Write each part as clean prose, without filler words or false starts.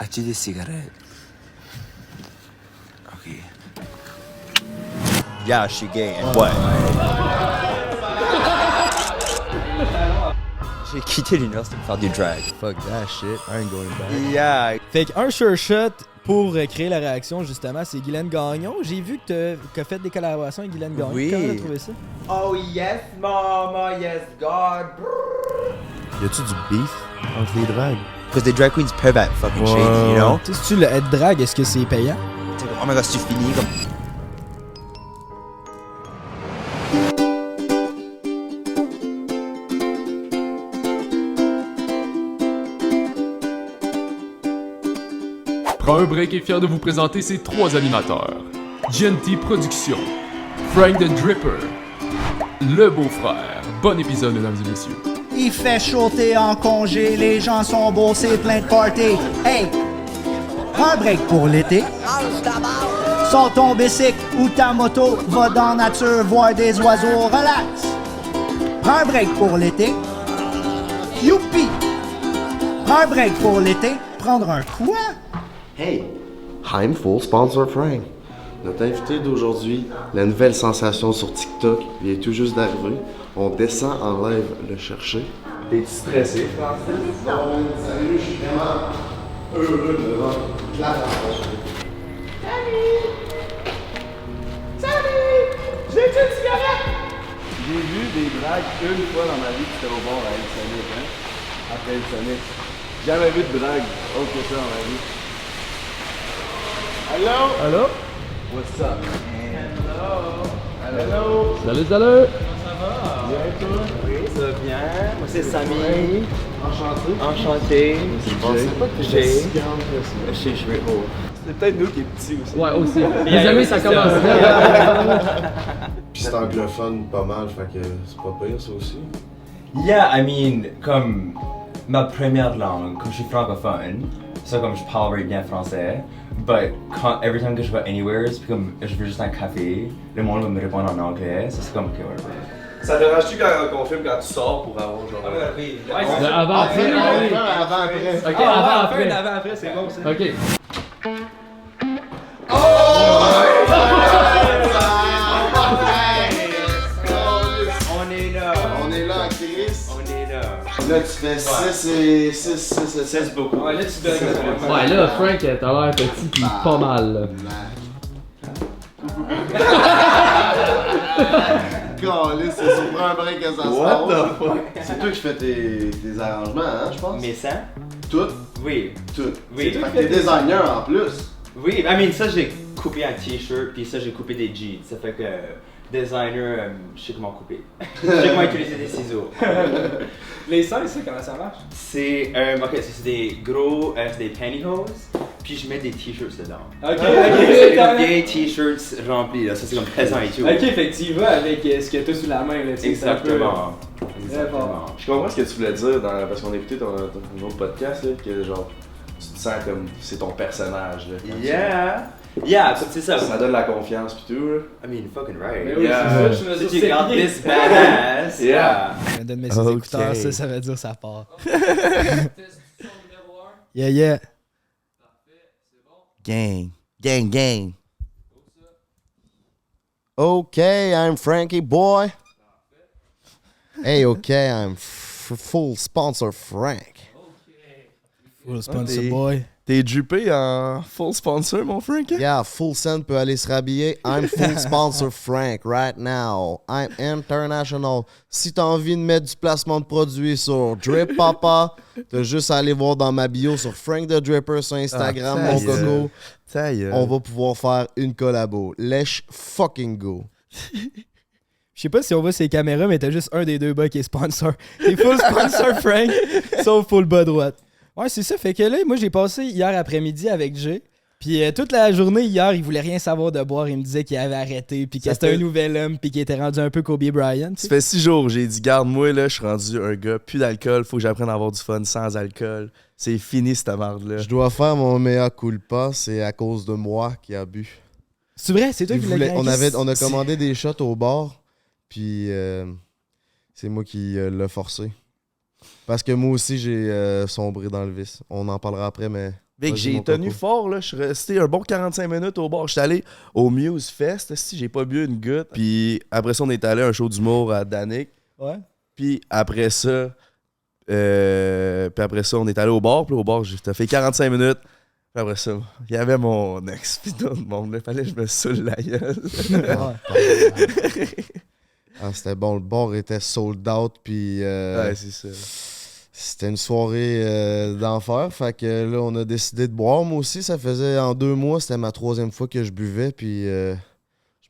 As-tu des cigarettes? Ok. Yeah, she gay and what? J'ai quitté l'université pour faire du drag. Fuck that shit, I ain't going back. Yeah. Fait qu'un sure shot pour créer la réaction, justement, c'est Guylaine Gagnon. J'ai vu que t'as fait des collaborations avec Guylaine Gagnon. Oui. Comment t'as trouvé ça? Oh yes, mama, yes, God. Y a-tu du beef entre les drags? Because the drag queens peuvent être fucking shady, you know? Tu sais, si tu le être drag, est-ce que c'est payant? T'sais, oh my god, si tu finis comme... Prends un break est fier de vous présenter ses 3 animateurs. GNT Productions, Frank the Dripper, le beau-frère. Bon épisode, mesdames et messieurs. Il fait chaud, t'es en congé, les gens sont beaux, c'est plein de party. Hey, prends un break pour l'été. Sors ton bicycle ou ta moto, va dans la nature voir des oiseaux, relax. Prends un break pour l'été. Youpi! Prends un break pour l'été. Prendre un quoi? Hey, I'm full sponsor Frank. Notre invité d'aujourd'hui, la nouvelle sensation sur TikTok, vient tout juste d'arriver. On descend en live le chercher. T'es-tu stressé, Francis? Non, salut, je suis vraiment heureux de la rencontre. J'ai vu des drags une fois dans ma vie qui était au bord à El Sonic, hein? Après El Sonic. Jamais vu de drague autre que ça dans ma vie. Hello? Allô? What's up? Hello? Salut, salut! Bien, toi? Oui, ça va bien. Moi, c'est Samy. Enchanté. Enchanté. Je pensais pas que t'étais si grande que ça. Je suis haut. C'est peut-être nous qui est petit aussi. Ouais, aussi. Les amis, ça commence. Puis c'est anglophone pas mal, fait que c'est pas pire ça aussi. Yeah, I mean, comme ma première langue, comme je suis francophone, ça comme je parle bien français, but every time que je vais anywhere, c'est comme je veux juste un café, le monde va me répondre en anglais, ça c'est comme ok, whatever. Ça te dérange-tu qu'on filme quand tu sors pour avoir genre. Oui. Avant, après. Avant-après. Ok, avant, après. Avant-après, c'est bon ça. Ok. On est là. On est là, Chris. On est là. Là, tu fais 6 et 6. C'est beaucoup. Ouais, là tu donnes. Ouais, là, Frank, t'as l'air petit pis pas mal. Là. Caliste, c'est sur un break que ça se passe. What the fuck? C'est toi qui fais tes arrangements, hein, je pense? Mais ça? Tout? Oui. Tout. Oui. Fait que t'es designer en plus. Oui, I mean, ça j'ai coupé un t-shirt, puis ça j'ai coupé des jeans. Ça fait que designer, je sais comment couper. Je sais comment utiliser des ciseaux. Les seins, c'est comment ça marche? C'est ok, c'est des gros, c'est des pantyhose, puis je mets des t-shirts dedans. Ok, C'est ok, des vieilles t-shirts remplis là, ça c'est comme présent et tout. Ok, fait que tu y vas avec ce que t'as sous la main, là, tu sais. Exactement. Exactement. Je comprends ce que tu voulais dire parce qu'on a écouté ton autre podcast, là, que genre, tu te sens comme c'est ton personnage. Là, quand Yeah, c'est ça. ça donne la confiance pis tout. Là. I mean, fucking right. Mais oui, Yeah. c'est ça, je me So dis you got this badass. Yeah. Je donne mes ses Ok. écouteurs, ça veut dire ça part. Yeah, yeah. Gang. Gang, gang. Okay, I'm Frankie boy. Hey, okay, I'm full sponsor Frank. Full sponsor t'es- boy. T'es juppé en full sponsor, mon Frank? Yeah, full send peut aller se rhabiller. I'm full sponsor Frank right now. I'm international. Si t'as envie de mettre du placement de produit sur Drip Papa, t'as juste à aller voir dans ma bio sur Frank the Dripper sur Instagram, mon coco. On va pouvoir faire une collabo. Let's fucking go. Je sais pas si on voit ces caméras, mais t'as juste un des deux bas qui est sponsor. T'es full sponsor Frank, sauf full bas droite. Ouais, c'est ça. Fait que là, moi, j'ai passé hier après-midi avec Jay. Puis toute la journée hier, il voulait rien savoir de boire. Il me disait qu'il avait arrêté, puis que Ça c'était fait- un nouvel homme, puis qu'il était rendu un peu Kobe Bryant. tu sais. Ça fait 6 jours, j'ai dit, garde-moi, là, je suis rendu un gars, plus d'alcool, faut que j'apprenne à avoir du fun sans alcool. C'est fini, cette merde-là. Je dois faire mon mea culpa, c'est à cause de moi qui a bu. C'est vrai, c'est toi qui l'as On a commandé des shots au bar, puis c'est moi qui l'ai forcé. Parce que moi aussi, j'ai sombré dans le vice. On en parlera après, mais Vic, j'ai tenu fort, là. Je suis resté un bon 45 minutes au bar. Je suis allé au Muse Fest, si j'ai pas bu une goutte. Puis après ça, on est allé à un show d'humour à Danick. Ouais. Puis après ça, on est allé au bar. Puis au bar, j'ai fait 45 minutes. Puis après ça, il y avait mon ex. Puis tout le monde, il fallait que je me saoule la gueule. C'était bon, le bar était sold out. Puis. Ouais, c'est ça. C'était une soirée d'enfer, fait que là, on a décidé de boire. Moi aussi, ça faisait en 2 mois, c'était ma 3e fois que je buvais, puis je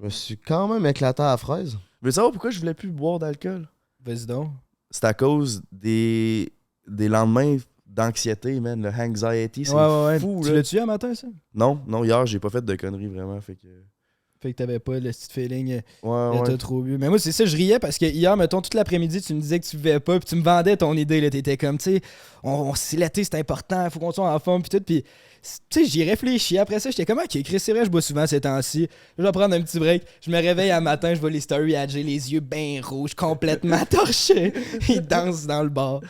me suis quand même éclaté à la fraise. Veux savoir pourquoi je voulais plus boire d'alcool? Vas-y donc. C'est à cause des lendemains d'anxiété, man. Le anxiety, c'est fou, Tu là. l'as-tu un matin, ça? Non, hier, j'ai pas fait de conneries, vraiment, fait que... Fait que t'avais pas le petit feeling, Ouais. t'as trop bu. Mais moi, c'est ça, je riais parce que hier, mettons, toute l'après-midi, tu me disais que tu buvais pas, puis tu me vendais ton idée, là. T'étais comme, tu sais, c'est l'été, c'est important, faut qu'on soit en forme, puis tout. Puis, tu sais, j'y réfléchis. Après ça, j'étais comme, ok, Chris, c'est vrai, je bois souvent ces temps-ci. Je vais prendre un petit break. Je me réveille un matin, je vois les stories à Jay, les yeux bien rouges, complètement torchés. Ils dansent dans le bar.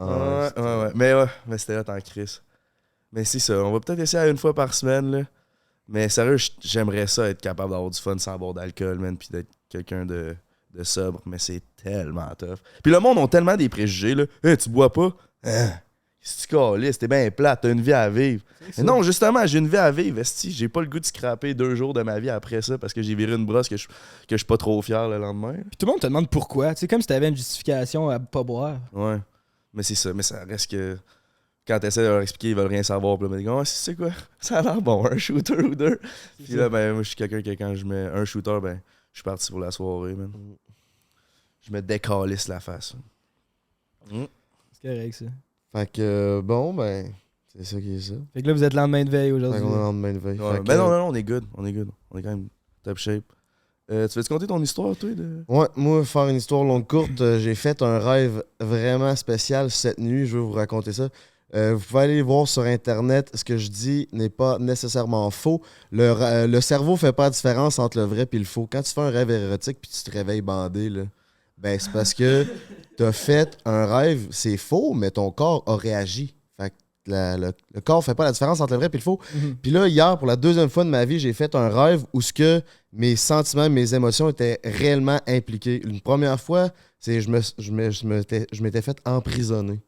Ouais. Mais c'était là, t'en Chris. Mais c'est ça, on va peut-être essayer une fois par semaine, là. Mais sérieux, j'aimerais ça être capable d'avoir du fun sans boire d'alcool, man, puis d'être quelqu'un de sobre, mais c'est tellement tough. Puis le monde a tellement des préjugés, là. Hey, tu bois pas? Si tu calisses, t'es bien plate, t'as une vie à vivre. Mais non, justement, j'ai une vie à vivre, esti. J'ai pas le goût de scraper 2 jours de ma vie après ça parce que j'ai viré une brosse que je suis pas trop fier le lendemain. Puis tout le monde te demande pourquoi. Tu sais, comme si t'avais une justification à pas boire. Ouais. Mais c'est ça, mais ça reste que... Quand t'essaies de leur expliquer, ils veulent rien savoir. Puis là, ils disent, c'est quoi? Ça a l'air bon, un shooter ou 2. Puis là, ben, moi, je suis quelqu'un que quand je mets un shooter, ben, je suis parti pour la soirée, man. Je me décalisse la face. C'est correct, ça. Fait que, bon, ben, c'est ça qui est ça. Fait que là, vous êtes lendemain de veille Fait aujourd'hui. qu'on est lendemain de veille. Ouais. Fait Ben que- non, on est good. On est quand même top shape. Tu veux-tu conter ton histoire, toi? Ouais, moi, faire une histoire longue courte, j'ai fait un rêve vraiment spécial cette nuit. Je vais vous raconter ça. Vous pouvez aller voir sur Internet. Ce que je dis n'est pas nécessairement faux. Le cerveau fait pas la différence entre le vrai et le faux. Quand tu fais un rêve érotique puis tu te réveilles bandé, là, ben c'est parce que t'as fait un rêve, c'est faux, mais ton corps a réagi. Fait que le corps fait pas la différence entre le vrai et le faux. Puis là, hier, pour la 2e fois de ma vie, j'ai fait un rêve où ce que mes sentiments, mes émotions étaient réellement impliqués. Une première fois, c'est je m'étais fait emprisonner.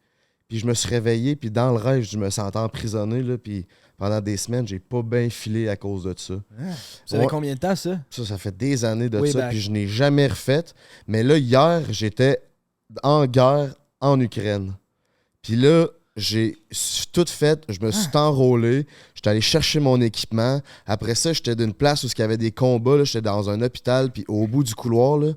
Puis je me suis réveillé, puis dans le rêve, je me sentais emprisonné, là, puis pendant des semaines, j'ai pas bien filé à cause de ça. Ça fait combien de temps, ça? Ça fait des années de Way ça, back. puis je n'ai jamais refait. Mais là, hier, j'étais en guerre en Ukraine. Puis là, j'ai tout fait, je me suis enrôlé, j'étais allé chercher mon équipement. Après ça, j'étais d'une place où il y avait des combats, là, j'étais dans un hôpital, puis au bout du couloir, là,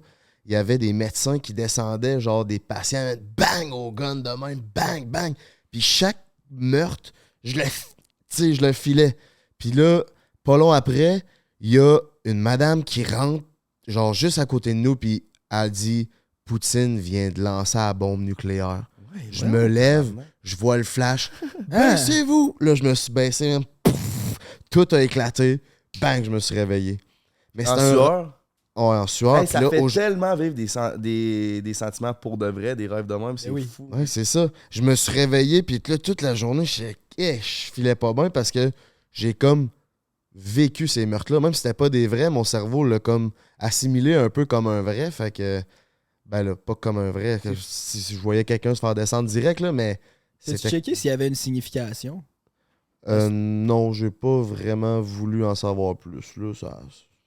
il y avait des médecins qui descendaient, genre des patients, bang, au gun de même, bang, bang. Puis chaque meurtre, je le filais. Puis là, pas long après, il y a une madame qui rentre, genre juste à côté de nous, puis elle dit « Poutine vient de lancer la bombe nucléaire. » Je me lève, je vois le flash. « Baissez-vous! » Là, je me suis baissé, même. Pouf, tout a éclaté. Bang, je me suis réveillé. Mais En c'était sueur? Ouais, en sueur. Hey, Puis ça là, fait tellement vivre des sentiments pour de vrai, des rêves de même, c'est fou. Ouais, c'est ça. Je me suis réveillé, puis là, toute la journée, je filais pas bien parce que j'ai comme vécu ces meurtres-là. Même si c'était pas des vrais, mon cerveau l'a comme assimilé un peu comme un vrai. Fait que, ben là, pas comme un vrai. Si je voyais quelqu'un se faire descendre direct, là, mais T'as-tu checké s'il y avait une signification? Non, j'ai pas vraiment voulu en savoir plus. Là, ça...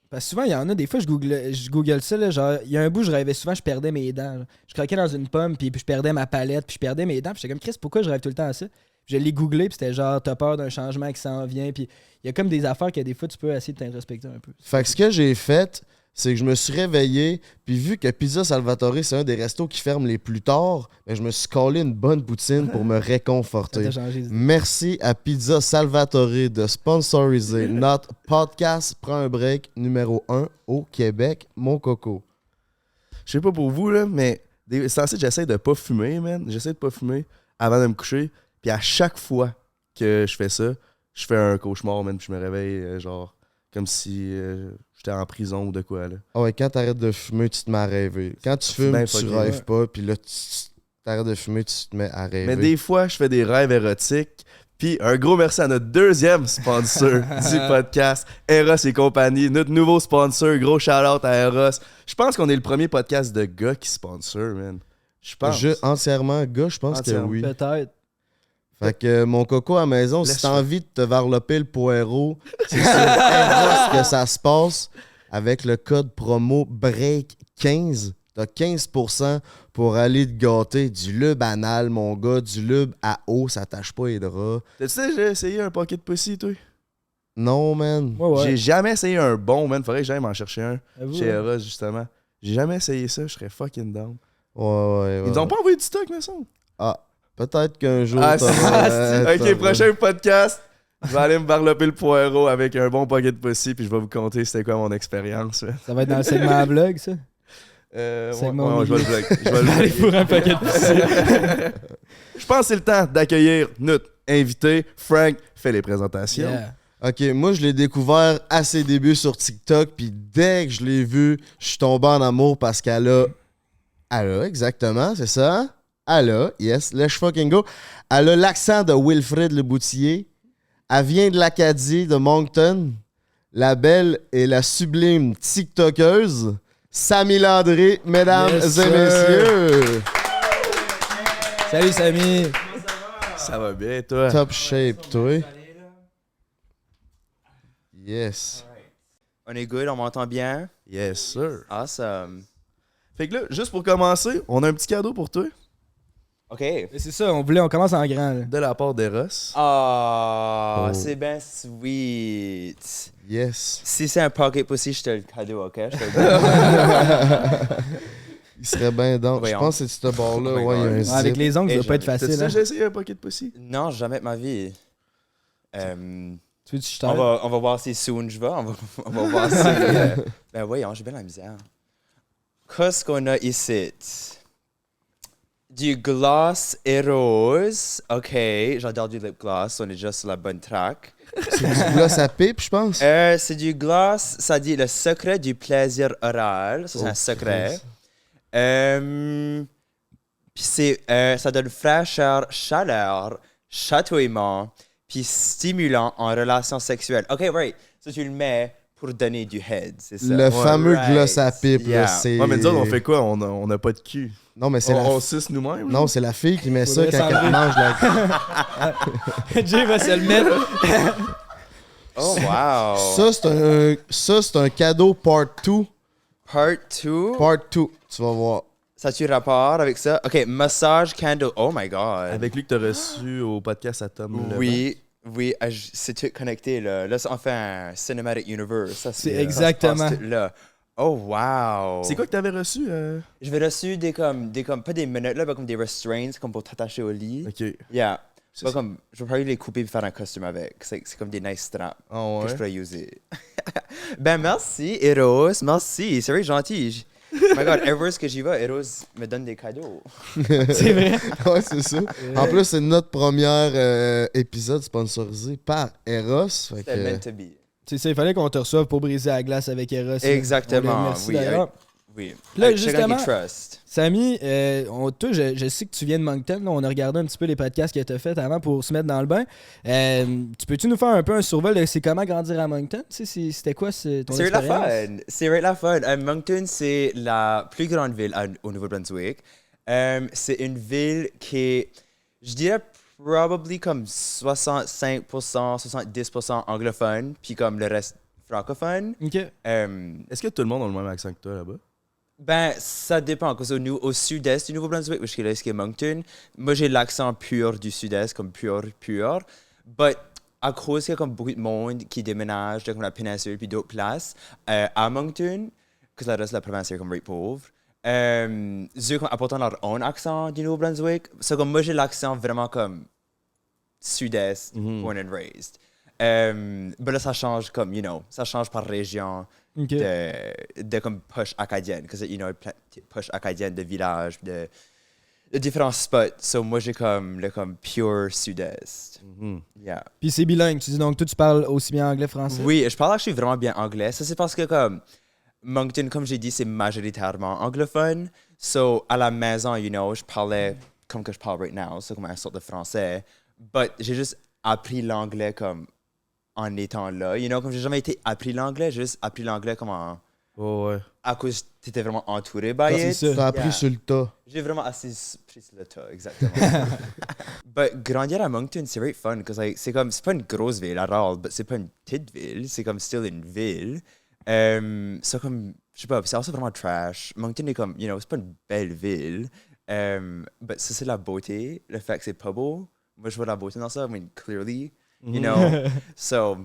Parce que souvent, il y en a, des fois, je google ça, là, genre, il y a un bout, je rêvais souvent, je perdais mes dents. Là. Je croquais dans une pomme, puis je perdais ma palette, puis je perdais mes dents, puis j'étais comme, Chris, pourquoi je rêve tout le temps à ça? Puis je l'ai googlé, puis c'était genre, t'as peur d'un changement qui s'en vient, puis il y a comme des affaires que des fois, tu peux essayer de t'introspecter un peu. Fait que ce que j'ai fait, c'est que je me suis réveillé, puis vu que Pizza Salvatore, c'est un des restos qui ferment les plus tard, ben je me suis collé une bonne poutine pour me Ça réconforter. t'a changé. Merci à Pizza Salvatore de sponsoriser notre podcast Prends un break numéro 1 au Québec, mon coco. Je sais pas pour vous, là, mais c'est censé que j'essaie de pas fumer, man. J'essaie de pas fumer avant de me coucher. Puis à chaque fois que je fais ça, je fais un cauchemar, man. Puis je me réveille, genre, comme si j'étais en prison ou de quoi, là. Ah ouais, quand t'arrêtes de fumer, tu te mets à rêver. Quand tu fumes, bien tu fucké, rêves pas, puis là, tu t'arrêtes de fumer, tu te mets à rêver. Mais des fois, je fais des rêves érotiques. Puis un gros merci à notre deuxième sponsor du podcast, Eros et compagnie. Notre nouveau sponsor, gros shout-out à Eros. Je pense qu'on est le premier podcast de gars qui sponsor, man. Je pense. Entièrement, gars, je pense Entièrement. que oui. Peut-être. Fait que mon coco à la maison, si Laisse t'as faire. envie de te varloper le poireau, c'est sur Eros que ça se passe avec le code promo BREAK15. T'as 15% pour aller te gâter du lube anal, mon gars, du lube à eau, ça tâche pas les draps. Tu sais, j'ai essayé un pocket pussy, toi. Non, man. Ouais. J'ai jamais essayé un bon, man. Faudrait que j'aille m'en chercher un Avoue, chez ouais. Eros, justement. J'ai jamais essayé ça, je serais fucking down. Ouais. Ils nous ont pas envoyé du stock, me semble. Ah, peut-être qu'un jour. Ah, t'auras- ok, t'auras- prochain podcast. Je vais aller me varloper le poireau avec un bon pocket pussy, puis je vais vous conter c'était quoi mon expérience. man. Ça va être dans le segment à vlog, ça. Ouais, mon ouais, je vais le vlog. Je vais le Aller vlog. pour un paquet de Je pense que c'est le temps d'accueillir notre invité. Frank fait les présentations. Yeah. Ok, moi je l'ai découvert à ses débuts sur TikTok, puis dès que je l'ai vu, je suis tombé en amour parce qu'elle a. Elle a, exactement, c'est ça? Elle a, yes, let's fucking go. Elle a l'accent de Wilfred Le Boutillier. Elle vient de l'Acadie, de Moncton. La belle et la sublime TikTokeuse, Samy Landry, mesdames Yes, et sir. messieurs. Salut, Samy. Ça va bien, toi? Top shape, toi. Yes. On est good, on m'entend bien? Yes, sir. Awesome. Fait que là, juste pour commencer, on a un petit cadeau pour toi OK. Et c'est ça, on commence en grand. Là. de la part d'Eros. Ah, Oh. c'est bien sweet. Yes. Si c'est un pocket pussy, je te le cadeau, OK? Je te le donne. Il serait bien dans. Je Voyons. pense que c'est ce bord-là. Oh my Ouais, il y a God. un Ouais, avec zip. les ongles, ça Et doit pas être T'as facile. Hein. déjà essayé un pocket pussy? Non, jamais de ma vie. Tu veux que je On t'aide? va voir si soon je vais. On va voir si... ben voyons, j'ai bien la misère. Qu'est-ce qu'on a ici? Du gloss et rose. OK, j'adore du lip gloss. On est déjà sur la bonne track. C'est du gloss à pipe, je pense. C'est du gloss, ça dit le secret du plaisir oral. Ça, c'est un secret. Puis ça donne fraîcheur, chaleur, chatouillement, puis stimulant en relation sexuelle. OK, right. Ça, tu le mets pour donner du head, c'est ça? Le fameux Right. gloss à pipe, là, Yeah. c'est. Ouais, mais nous autres, on fait quoi? On a pas de cul. Non, mais c'est On la. suce nous-mêmes? Non, c'est la fille qui met ça Faudrait quand elle s'enlever. mange la. Jay va se le mettre. Oh, wow. Ça, c'est un cadeau part 2. Part 2. Part 2. Tu vas voir. Ça a-tu rapport avec ça? OK, massage candle. Oh my God. Avec lui que t'as reçu au podcast à Tom. Oui, c'est tout connecté, là. Là, on fait un cinematic universe. Ça, C'est ça se exactement. passe tout là. Oh, wow. C'est quoi que t'avais reçu? J'avais reçu des comme, pas des menottes, là, mais comme des restraints, comme pour t'attacher au lit. Ok. Yeah. C'est Pas ça. comme, je vais probablement les couper et faire un costume avec. C'est comme des nice straps Ah que je ouais? pourrais user. Ben, merci, Eros. Merci. C'est vrai, gentil. Oh my God, ever que j'y vais, Eros me donne des cadeaux. C'est vrai. Ouais, c'est ça. En plus, c'est notre premier épisode sponsorisé par Eros. Fait C'était meant que. to be. C'est ça, il fallait qu'on te reçoive pour briser la glace avec Eros. là. Exactement, On les remercie oui, d'ailleurs. Oui. Là, Avec chacun justement- qui trust. Samy, toi, je sais que tu viens de Moncton. Là, on a regardé un petit peu les podcasts que tu as fait avant pour se mettre dans le bain. Tu peux-tu nous faire un peu un survol de c'est comment grandir à Moncton? Tu sais, c'était quoi ton C'est la expérience? fun. C'est vrai la fun. Moncton, c'est la plus grande ville au Nouveau-Brunswick. C'est une ville qui est, je dirais, probably comme 65%, 70% anglophone, puis comme le reste francophone. OK. Est-ce que tout le monde a le même accent que toi là-bas? Ben, ça dépend. Parce au sud-est du Nouveau-Brunswick, parce que là, ce qui est Moncton, moi, j'ai l'accent pur du sud-est, comme pur. But à cause qu'il y a comme beaucoup de monde qui déménage de comme la péninsule puis d'autres places à Moncton, parce que le reste de la province est comme very pauvre, eux comme apportant leur own accent du Nouveau-Brunswick. So, comme moi, j'ai l'accent vraiment comme sud-est, born and raised. Ben là, ça change comme, ça change par région. OK. De comme push acadienne, parce que push acadienne de village, de différents spots. So moi j'ai comme le comme pure sud-est. Yeah. Puis c'est bilingue. Tu dis donc, toi, tu parles aussi bien anglais français? Oui, je parle actually vraiment bien anglais. Ça c'est parce que comme Moncton, comme j'ai dit, c'est majoritairement anglophone. So à la maison, je parlais comme que je parle right now, c'est comme un sorte de français. But j'ai juste appris l'anglais comme en étant là. You know, comme j'ai jamais été appris l'anglais, j'ai juste appris l'anglais comme Oh, ouais. à cause t'étais vraiment entouré by C'est it. ça. T'as appris sur le tas. J'ai vraiment assez pris sur le tas, exactement. But grandir à Moncton, c'est very fun, parce like, c'est pas une grosse ville à all, but c'est pas une petite ville, c'est comme still une ville. C'est comme, je sais pas, c'est aussi vraiment trash. Moncton est comme, you know, c'est pas une belle ville. But ça, c'est la beauté, le fait que c'est pas beau. Moi, je vois la beauté dans ça, I mean, clearly, you know. So,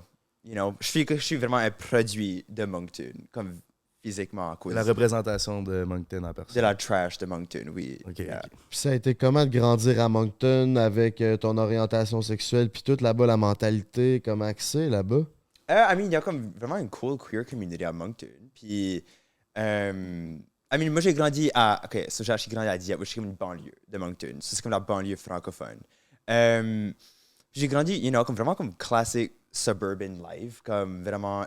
you know, je suis vraiment un produit de Moncton, comme physiquement à cause La représentation de Moncton en de personne. la trash de Moncton, oui. Ok, Yeah. ok. Puis ça a été comment de grandir à Moncton avec ton orientation sexuelle, puis toute là-bas, la mentalité, comment que c'est là-bas? I mean, il y a comme vraiment une cool queer community à Moncton. Puis, I mean, moi j'ai grandi à. Ok, so j'ai actually grandi à Dieppe, which est comme une banlieue de Moncton. So, c'est comme la banlieue francophone. J'ai grandi, you know, comme vraiment comme classic suburban life, comme vraiment,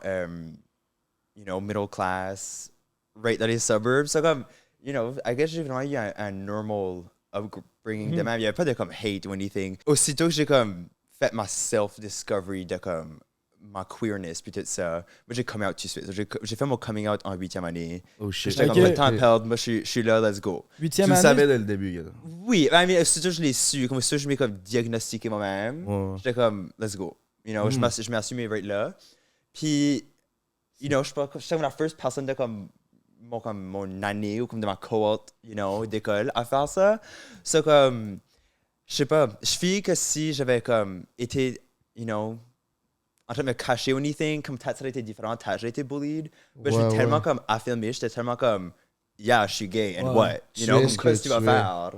you know, middle class, right dans les suburbs. So, comme, you know, I guess j'ai vraiment eu un normal upbringing de même. Il n'y avait pas de comme hate ou anything. Aussitôt que j'ai comme fait ma self-discovery de comme ma queerness puis tout ça, moi j'ai come out tout de suite. So, j'ai fait mon coming out en 8e année. Oh shit. J'étais Ok. comme, le temps perdre, moi je suis là, let's go. 8e Tu le année. savais dès le début, gars. Oui, I mean, aussitôt que je l'ai su, comme ça je m'ai comme diagnostiqué moi-même. Ouais. J'étais comme, let's go. You know, je m'ai assumé right là. Puis, you know, j'étais comme la first personne de comme mon année ou comme de ma cohorte, you know, d'école à faire ça. So, comme, je sais pas, je fais que si j'avais comme été, you know, en train de me cacher ou anything, comme peut-être ça aurait été différent, peut-être j'aurais été bullied. Mais Ouais, j'étais tellement ouais. comme affirmé, j'étais tellement comme, yeah, je suis gay, and Ouais. what? Tu You know, es comme ce quoi que tu vas tu es. faire?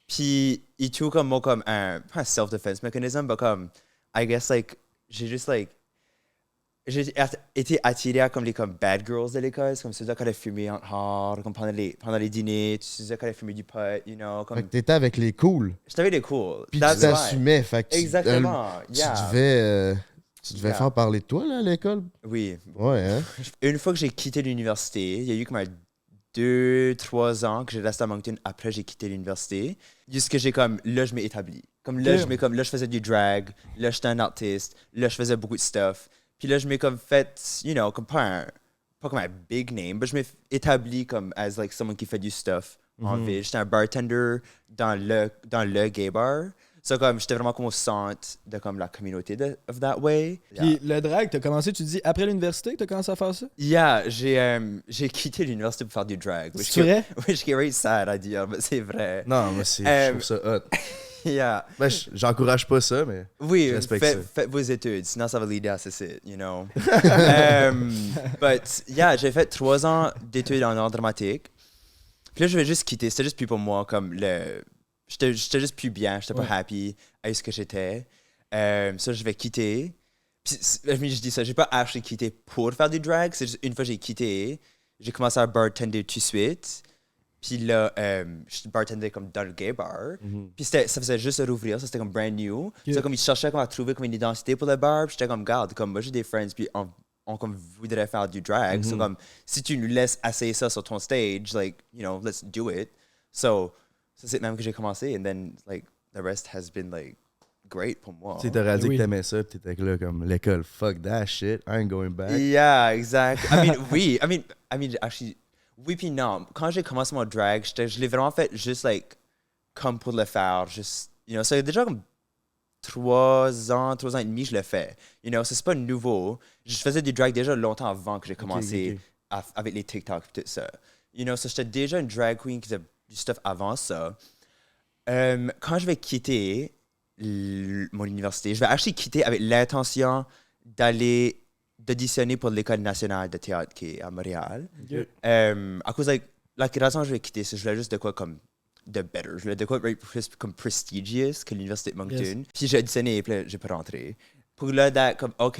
Puis, et tout comme moi, comme pas un self-defense mechanism, mais comme, I guess, like, j'ai juste, like, j'ai été attiré à comme les comme bad girls de l'école, c'est comme ceux-là qui allaient fumer en hard, comme pendant les dîners, ceux-là qui allaient fumer du pot, you know, Fait comme, que t'étais avec les cools, je t'avais des cool. puis That's tu why. t'assumais, fait que Exactement, tu yeah. devais Yeah. faire parler de toi, là, à l'école? Oui. Ouais, hein? Une fois que j'ai quitté l'université, il y a eu comme 2-3 ans que j'ai resté à Moncton après j'ai quitté l'université. Jusque j'ai comme, là je m'ai établi. Comme là, Ok. là je faisais du drag, là j'étais un artiste, là je faisais beaucoup de stuff. Puis là je m'ai comme fait, you know, comme pas comme un big name, mais je m'ai établi comme as like someone qui fait du stuff en ville. J'étais un bartender dans le gay bar. So comme j'étais vraiment comme au centre de comme la communauté of that way. Puis le drag, t'as commencé, tu dis, après l'université que t'as commencé à faire ça? Yeah, j'ai quitté l'université pour faire du drag. C'est vrai? Oui, je suis very sad à dire, mais c'est vrai. Non, moi, je trouve ça hot. Yeah. Ben, j'encourage pas ça, mais. Oui, Je respecte ça. faites vos études, sinon ça va leader à ceci, you know. But yeah, j'ai fait 3 ans d'études en art dramatique. Puis là, je vais juste quitter. C'était juste plus pour moi, comme j'étais juste plus bien, j'étais pas happy avec ce que j'étais. Ça, je vais quitter. Puis, je dis ça, j'ai pas actually quitté pour faire du drag. C'est juste une fois que j'ai quitté, j'ai commencé à bartender tout de suite. Puis là, je bartendais comme dans le gay bar. Puis ça faisait juste rouvrir, ça c'était comme brand new. C'est comme ils cherchaient comme à trouver comme une identité pour le bar. Puis j'étais comme, garde, comme moi j'ai des friends, puis on comme voudrait faire du drag. So comme, si tu nous laisses essayer ça sur ton stage, like, you know, let's do it. So, ça c'est même que j'ai commencé. And then, like, the rest has been, like, great pour moi. Tu sais, t'as réalisé Oui. que t'aimais ça, pis t'étais là comme l'école, fuck that shit, I ain't going back. Yeah, exact. I mean, oui. I mean, actually, oui puis non. Quand j'ai commencé mon drag, je l'ai vraiment fait juste, like, comme pour le faire. Juste, you know, ça fait déjà comme 3 ans et demi, je le fais. You know, c'est pas nouveau. Je faisais du drag déjà longtemps avant que j'ai commencé avec les TikTok et tout ça. You know, so j'étais déjà une drag queen qui faisait du stuff avant ça. Quand je vais quitter mon université, je vais actually quitter avec l'intention d'auditionner pour l'École nationale de théâtre qui est à Montréal. À cause, like, la raison que je vais quitter, c'est que je voulais juste de quoi comme de better. Je voulais de quoi plus comme prestigious que l'Université de Moncton. Yes. Puis j'ai auditionné et puis là, j'ai pas rentré. Pour là, d'être comme, OK,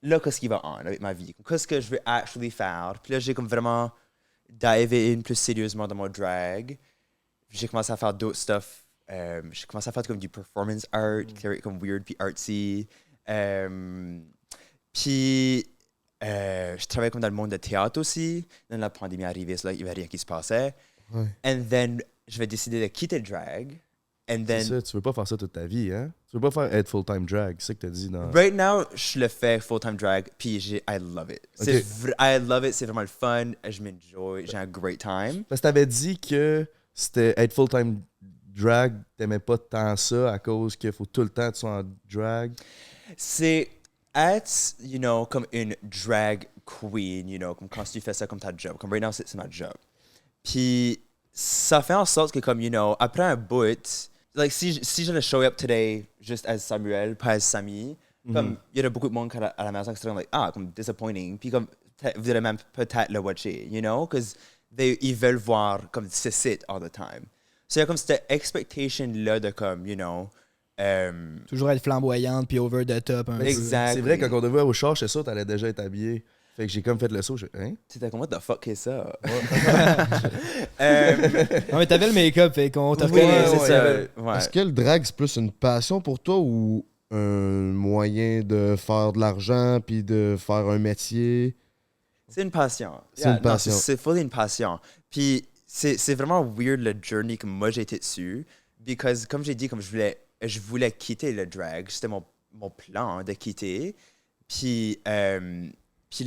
là, qu'est-ce qui va on avec ma vie? Qu'est-ce que je veux actually faire? Puis là, j'ai comme vraiment dive in plus sérieusement dans mon drag. J'ai commencé à faire d'autres stuff. J'ai commencé à faire comme du performance art, qui est comme weird puis artsy. Puis, je travaillais comme dans le monde de théâtre aussi. Dans la pandémie arrivée, là, il n'y avait rien qui se passait. Ouais. And then, je vais décider de quitter le drag And C'est then, ça, tu veux pas faire ça toute ta vie, hein? Tu veux pas faire être full-time drag, c'est ça que t'as dit dans... right now, je le fais full-time drag, puis I love it. I love it, c'est vraiment le fun, je m'enjoy, j'ai un great time. Parce que t'avais dit que c'était être full-time drag, t'aimais pas tant ça à cause qu'il faut tout le temps que tu sois en drag. C'est être, you know, comme une drag queen, you know, comme quand tu fais ça comme ta job. Comme right now, c'est ma job. Puis ça fait en sorte que, comme, you know, après un bout, like, si je show up today juste as Samuel, pas as Sami, comme, il y a beaucoup de monde à la maison qui serait like, comme disappointing. Puis comme, vous allez même peut-être le watcher, you know, because ils veulent voir comme c'est sit all the time. So, il y a comme cette expectation-là de comme, you know, Toujours être flamboyante puis over the top. Un peu. C'est vrai, quand on devait au char, c'est sûr, t'allais déjà être habillé. Fait que j'ai comme fait le saut. Hein? C'était comme, what the fuck est ça? Non, mais t'avais le make-up, fait qu'on t'a reconnaît. c'est ça. Ouais. Est-ce que le drag, c'est plus une passion pour toi ou un moyen de faire de l'argent puis de faire un métier? C'est une passion. C'est une passion. C'est fully une passion. Puis c'est vraiment weird le journey que moi j'ai été dessus. Because, comme j'ai dit, comme je voulais quitter le drag. C'était mon plan de quitter. Puis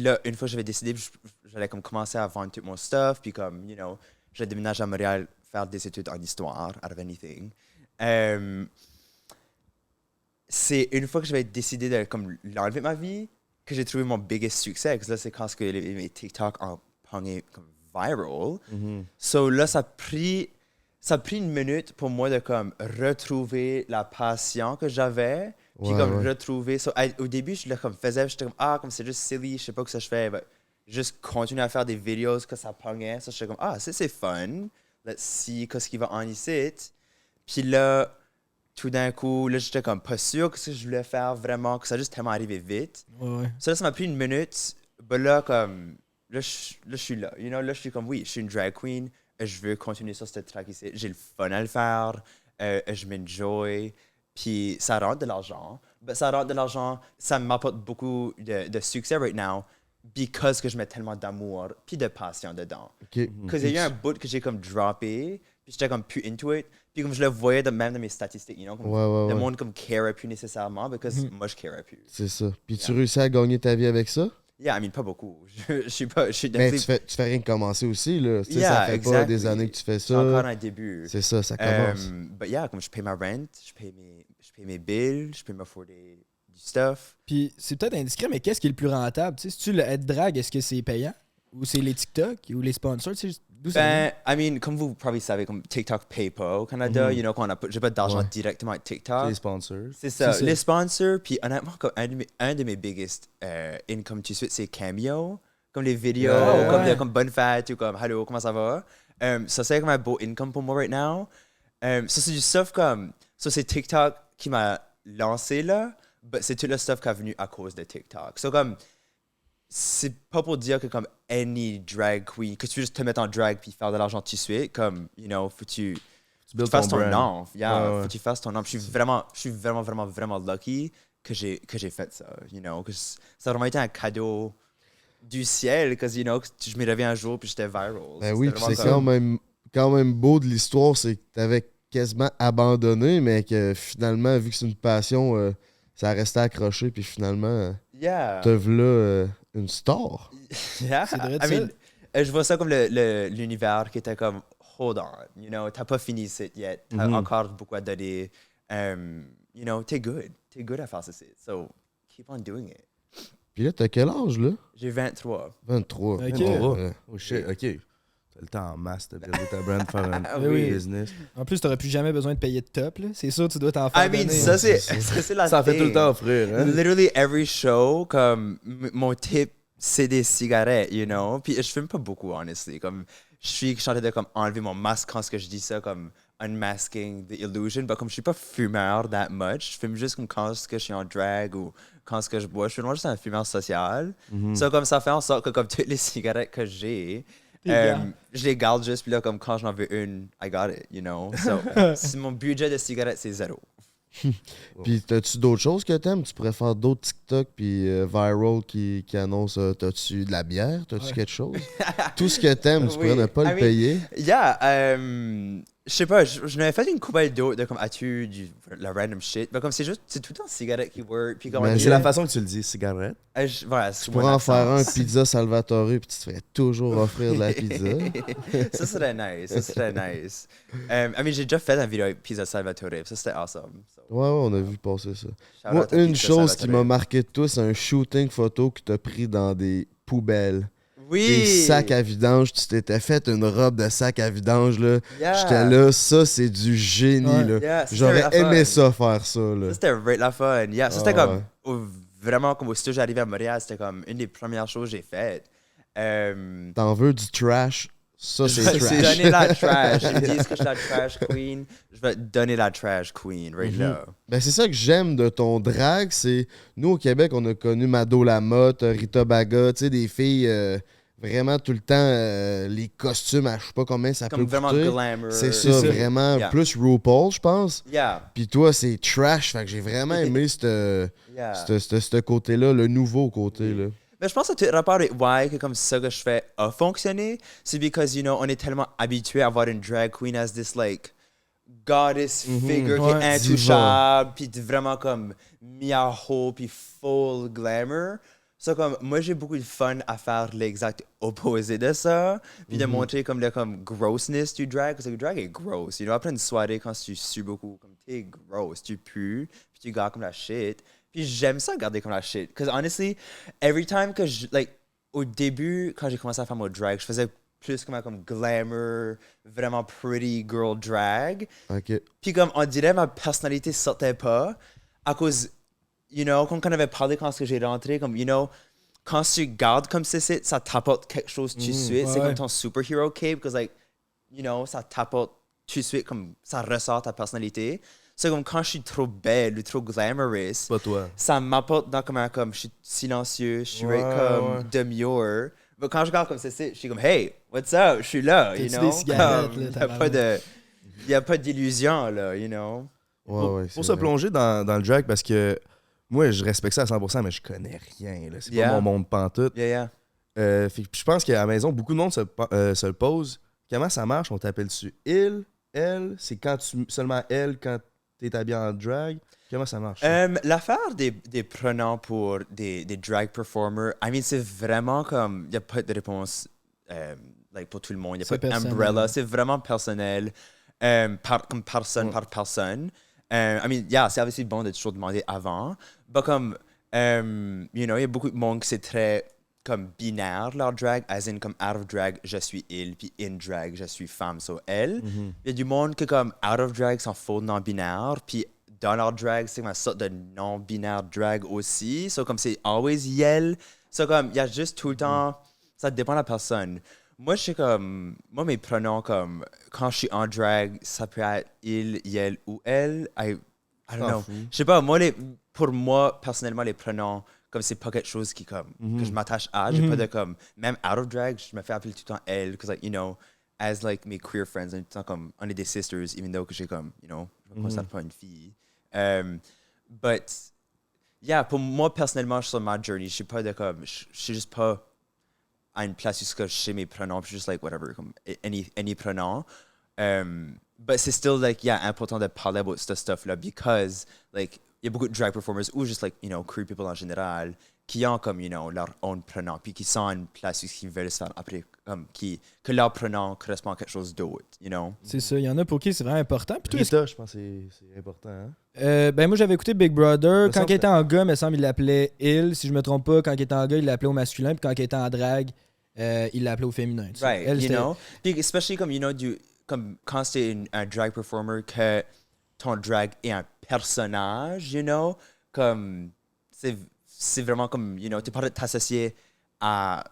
là, une fois que j'avais décidé, j'allais comme commencer à vendre tout mon stuff. Puis comme, you know, je déménage à Montréal faire des études en histoire, out of anything. C'est une fois que j'avais décidé de comme l'enlever de ma vie que j'ai trouvé mon biggest succès. Là, c'est quand mes TikTok ont pogné comme viral. So là, ça a pris une minute pour moi de comme retrouver la passion que j'avais. Puis comme retrouver. So, au début, je le comme faisais, j'étais comme, comme c'est juste silly, je sais pas que ça je fais. But juste continuer à faire des vidéos que ça pognait. So, j'étais comme, c'est fun. Let's see qu'est-ce qui va en ici. Puis là, tout d'un coup, là, j'étais comme pas sûr que ce que je voulais faire vraiment, que ça a juste tellement arrivé vite. So, là, ça m'a pris une minute. Ben là, comme, là, je suis là. You know, là, je suis comme, oui, je suis une drag queen. Je veux continuer sur cette track ici. J'ai le fun à le faire. Je m'enjoy. Puis ça rentre de l'argent. Ça rentre de l'argent. Ça m'apporte beaucoup de succès right now because que je mets tellement d'amour puis de passion dedans. Parce qu'il y a eu un bout que j'ai comme droppé, puis j'étais comme plus into it. Puis comme je le voyais même dans mes statistiques, you know, comme le monde comme care plus nécessairement because moi je care plus. C'est ça. Puis tu réussis à gagner ta vie avec ça? Yeah, I mean, pas beaucoup. Je suis mais tu fais rien que commencer aussi, là. Ça fait pas des années que tu fais ça. C'est encore un début. C'est ça, ça commence. But yeah, comme je paye ma rent, je paye mes bills, je peux m'afforder du stuff. Puis c'est peut-être indiscret, mais qu'est-ce qui est le plus rentable? Si tu le être drag, est-ce que c'est payant? Ou c'est les TikTok ou les sponsors? D'où ça vient? I mean, comme vous probably savez, comme TikTok paye pas au Canada, you know, j'ai pas d'argent directement avec TikTok. Les sponsors. C'est ça, les sponsors. Puis honnêtement, comme un de mes biggest income tout de suite, c'est Cameo. Comme les vidéos, comme bonne fête ou comme hello, comment ça va? Ça, c'est comme un beau income pour moi right now. Ça, c'est du stuff comme. Ça, c'est TikTok qui m'a lancé là, mais c'est tout le stuff qui est venu à cause de TikTok. So, comme. C'est pas pour dire que comme any drag queen, que tu veux juste te mettre en drag puis faire de l'argent tout de suite, comme, you know, faut que tu fasses ton nom. Faut que tu fasses ton nom. Je suis vraiment lucky que j'ai fait ça, you know, que ça a vraiment été un cadeau du ciel, parce que, you know, je m'y reviens un jour puis j'étais viral. Ben oui, c'est quand même beau de l'histoire, c'est que t'avais quasiment abandonné, mais que finalement, vu que c'est une passion, ça restait accroché, puis finalement, te v'là une star. Yeah, I mean, je vois ça comme l'univers qui était comme, hold on, you know, t'as pas fini ici yet, t'as encore beaucoup à donner, you know, t'es good à faire ça, so keep on doing it. Puis là, t'as quel âge, là? J'ai 23. 23. OK. Oh shit, OK. T'as le temps en masse de builder ta brand, faire un business. En plus, t'aurais plus jamais besoin de payer de top, là. C'est sûr, tu dois t'en faire I mean, donner. ça, c'est la Ça fait thing. tout le temps offrir, hein? Literally every show, comme, mon tip, c'est des cigarettes, you know? Puis je fume pas beaucoup, honestly. Comme, je suis chanté de comme enlever mon masque quand je dis ça, comme unmasking the illusion. Mais comme je suis pas fumeur that much, je fume juste comme quand je suis en drag ou quand je bois. Je suis vraiment juste un fumeur social. So, comme ça fait en sorte que comme toutes les cigarettes que j'ai, je les garde juste, puis là, comme quand j'en veux une, I got it, you know? So, mon budget de cigarettes, c'est 0. Puis, t'as-tu d'autres choses que t'aimes? Tu pourrais faire d'autres TikTok puis viral qui annoncent. T'as-tu de la bière? T'as-tu quelque chose? Tout ce que t'aimes, tu pourrais ne pas le payer? Yeah, Je sais pas, je n'avais fait une couple d'autres de comme as-tu la random shit. Mais comme c'est tout le temps cigarette qui work. Puis comme Mais C'est la façon que tu le dis, cigarette. voilà, Tu pourrais en faire un pizza Salvatore puis tu te ferais toujours offrir de la pizza. Ça serait nice. I mean, j'ai déjà fait une vidéo avec Pizza Salvatore. Ça, c'était awesome. So, Ouais, on a vu passer ça. shout Moi, out à une Pizza chose qui Salvatore. m'a marqué de toi, c'est un shooting photo que t'as pris dans des poubelles. Oui! Des sacs à vidange. Tu t'étais fait une robe de sac à vidange, là. Yeah. J'étais là, ça, c'est du génie, Ouais. là. Yeah, ça, J'aurais c'était aimé la ça faire ça, là. Ça, c'était right la fun. Yeah, ça, Ah, c'était comme. ouais. Vraiment, comme aussitôt que j'arrivais à Montréal, c'était comme une des premières choses que j'ai faites. T'en veux du trash? Ça, c'est Je vais te trash. donner la trash. Ils me disent que je suis la trash queen. Je vais te donner la trash queen, right là. Ben, c'est ça que j'aime de ton drag, c'est... Nous, au Québec, on a connu Mado Lamotte, Rita Baga, tu sais, des filles... vraiment tout le temps, les costumes à je sais pas combien ça Comme peut vraiment coûter. glamour. C'est ça, vraiment. Yeah. Plus RuPaul, je pense. Yeah, Puis toi, c'est trash. Fait que j'ai vraiment aimé yeah. ce côté-là, le nouveau côté. Là. Mais je pense que tout rapport avec why que comme ça que je fais a fonctionné, c'est because, you know, on est tellement habitué à voir une drag queen as this, like, goddess figure qui Ouais. est intouchable, puis vraiment comme mis à haut, puis full glamour. Ça, comme, moi, j'ai beaucoup de fun à faire l'exact opposé de ça, puis de montrer comme le comme grossness du drag, parce que le drag est gross. You know, après une soirée, quand tu sues beaucoup, comme t'es gross, tu pues, puis tu gardes comme la shit. Puis j'aime ça garder comme la shit. Because honestly, every time que au début, quand j'ai commencé à faire mon drag, je faisais plus comme glamour, vraiment pretty girl drag. OK. Puis comme on dirait ma personnalité sortait pas à cause, you know, comme on avait parlé quand j'ai rentré, comme, you know, quand tu gardes comme ça t'apporte quelque chose tout de suite. C'est ouais. comme ton superhero cape, because like, you know, ça t'apporte tout de suite, comme ça ressort ta personnalité. C'est comme quand je suis trop belle ou trop glamorous, Pas toi. ça m'apporte dans comme je suis silencieux, je suis Ouais, comme demure. Mais quand je regarde comme ça, je suis comme hey, what's up, je suis là, you T'as-tu know. des cigarettes, Comme, là, y a tabarnak? pas de, y a pas d'illusion là, you know. Pour se plonger dans le drag, parce que moi, je respecte ça à 100%, mais je connais rien. Là. C'est Yeah. pas mon monde pantoute. Yeah. Fait que je pense qu'à la maison, beaucoup de monde se le pose. Comment ça marche? On t'appelle dessus il, elle? C'est seulement elle quand t'es habillé en drag? Comment ça marche? L'affaire des pronoms pour des drag performers, I mean, c'est vraiment comme, il n'y a pas de réponse like, pour tout le monde. Il n'y a C'est pas personnel. d'umbrella. C'est vraiment personnel, comme personne par personne. I mean, yeah, c'est aussi bon de toujours demander avant. Mais comme, you know, il y a beaucoup de monde qui c'est très comme binaire leur drag, as in comme out of drag, je suis il, puis in drag, je suis femme, so elle. Il y a du monde qui comme out of drag sont faux non-binaire, puis dans leur drag, c'est une sorte de non-binaire drag aussi. So comme c'est always yell. So comme, il y a juste tout le temps, ça dépend de la personne. Moi, je suis comme, moi, mes pronoms, comme, quand je suis en drag, ça peut être il, yel ou elle. I don't know. Je sais pas, moi, pour moi, personnellement, les pronoms, comme c'est pas quelque chose qui, comme, que je m'attache à. J'ai pas de, comme, même out of drag, je me fais appeler tout le temps elle, because, like, you know, as, like, mes queer friends, on est tout le temps comme, on est des sisters, even though que j'ai, comme, you know, je me considère pas une fille. But, yeah, pour moi, personnellement, je suis sur ma journey. Je suis pas de, comme, je suis juste pas à une place où je sais mes pronoms, puis juste like whatever, comme any pronom. But c'est still like, yeah, important de parler about ce stuff-là, because like, il y a beaucoup de drag performers ou juste like, you know, queer people en général, qui ont comme, you know, leur own pronom, puis qui sont à une place où ils veulent se faire après, que leur pronom correspond à quelque chose d'autre, you know. C'est ça, il y en a pour qui c'est vraiment important. Puis toi, Rita, je pense que c'est important. Hein? ben moi j'avais écouté Big Brother. Me Quand semble il était en gars, il me semble il l'appelait il. Si je me trompe pas, quand il était en gars, il l'appelait au masculin. Puis quand il était en drague, il l'appelait au féminin. Tu sais. Right, Elle, you c'était- know? Puis especially comme, you know, comme quand c'est un drag performer, que ton drag est un personnage, you know? Comme, c'est vraiment comme, you know, t'es pas de t'associer à,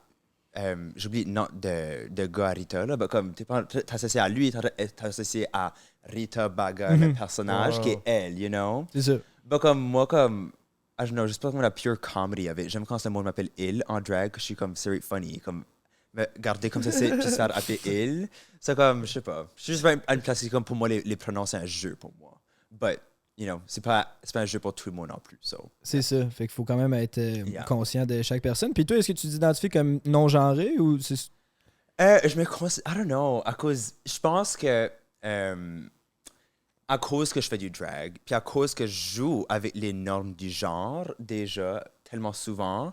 j'oublie le nom de gars à Rita, là, mais comme, t'es pas de t'associer à lui, t'es t'associer à Rita Baga, le personnage, qui est elle, you know? C'est ça. Bah comme moi comme I don't know, j'espère comme la pure comedy avec. J'aime quand ce monde m'appelle il en drag, que je suis comme c'est very funny, comme me garder comme ça c'est puis se faire appeler il. C'est comme je sais pas. Je suis juste à une place comme pour moi les pronoms c'est un jeu pour moi. But you know, c'est pas un jeu pour tout le monde non plus. So. C'est ça. Fait qu'il faut quand même être Yeah. conscient de chaque personne. Puis toi, est-ce que tu t'identifies comme non-genré ou c'est... Je me considère, I don't know, à cause je pense que à cause que je fais du drag, puis à cause que je joue avec les normes du genre déjà tellement souvent,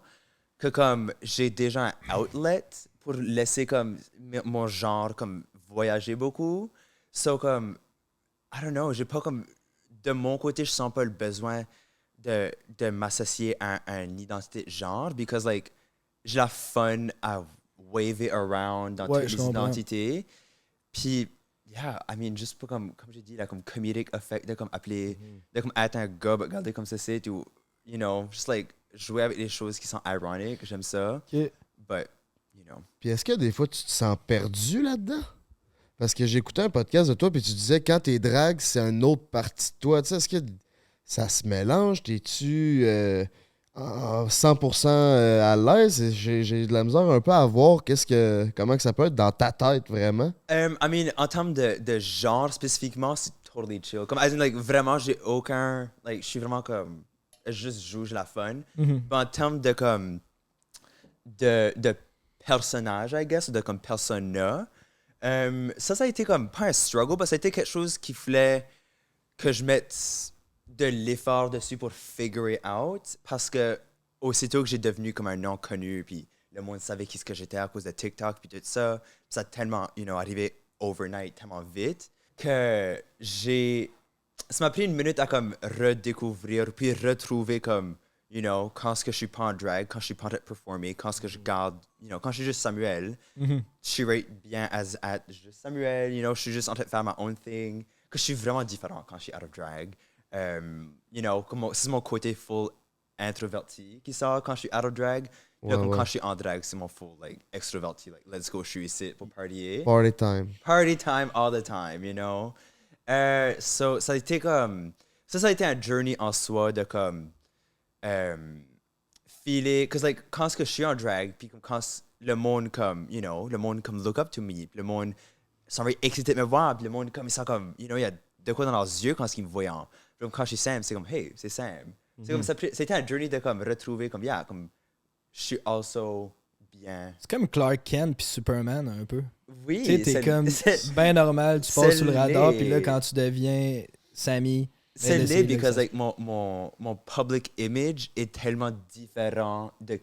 que comme j'ai déjà un outlet pour laisser comme mon genre comme voyager beaucoup. So comme, I don't know, j'ai pas comme, de mon côté, je sens pas le besoin de m'associer à une identité genre, because like, j'ai la fun à wave it around dans Ouais, toutes je les comprends. identités. Puis, yeah, I mean, juste pas comme j'ai dit, là, comme comedic effect, de comme appeler, de comme être un gars, but regarder comme ça c'est, ou, you know, just like, jouer avec les choses qui sont ironiques, j'aime ça. Ok. But, you know. Puis est-ce que des fois, tu te sens perdu là-dedans? Parce que j'écoutais un podcast de toi, puis tu disais quand t'es drag, c'est une autre partie de toi. Tu sais, est-ce que ça se mélange? T'es-tu 100% à l'aise? J'ai de la misère un peu à voir comment que ça peut être dans ta tête, vraiment. I mean, en termes de genre spécifiquement, c'est totally chill. Comme, as in, like, vraiment, j'ai aucun. Like, je suis vraiment comme. Je juste joue, j'ai la fun. Mais en termes de comme. De personnage, I guess, ou de comme persona, ça a été comme. Pas un struggle, mais ça a été quelque chose qu'il fallait que je mette de l'effort dessus pour figure it out. Parce que, aussitôt que j'ai devenu comme un nom connu, puis le monde savait qui ce que j'étais à cause de TikTok, puis tout ça, ça a tellement, you know, arrivé overnight, tellement vite, que ça m'a pris une minute à comme redécouvrir, puis retrouver comme, you know, quand est-ce que je suis pas en drag, quand je suis pas en train de performer, quand est-ce que je garde, you know, quand je suis juste Samuel, je suis right bien at juste Samuel, you know, je suis juste en train de faire ma own thing, que je suis vraiment différent quand je suis out of drag. You know, c'est mon côté full introverti qui sort quand je suis out of drag. Puis là, comme quand je suis en drag, c'est mon full like extroverti, like let's go, je suis ici pour partyer. Party time. Party time all the time, you know. So ça a été comme ça a été un journey en soi de comme filer, cause like quand je suis en drag, puis quand le monde comme, you know, le monde comme look up to me, puis le monde sont very excited de me voir, puis le monde comme ils sont comme, you know, il y a de quoi dans leurs yeux quand ils me voient. Puis quand je suis Sam, c'est comme hey, c'est Sam. C'est comme ça, c'était un journey de comme retrouver comme yeah, comme je suis also bien. C'est comme Clark Kent puis Superman un peu. Oui, Tu sais, t'es comme bien normal, tu passes sur le radar, puis là, quand tu deviens Sammy. C'est ben là, laid because ça. like mon public image est tellement différent de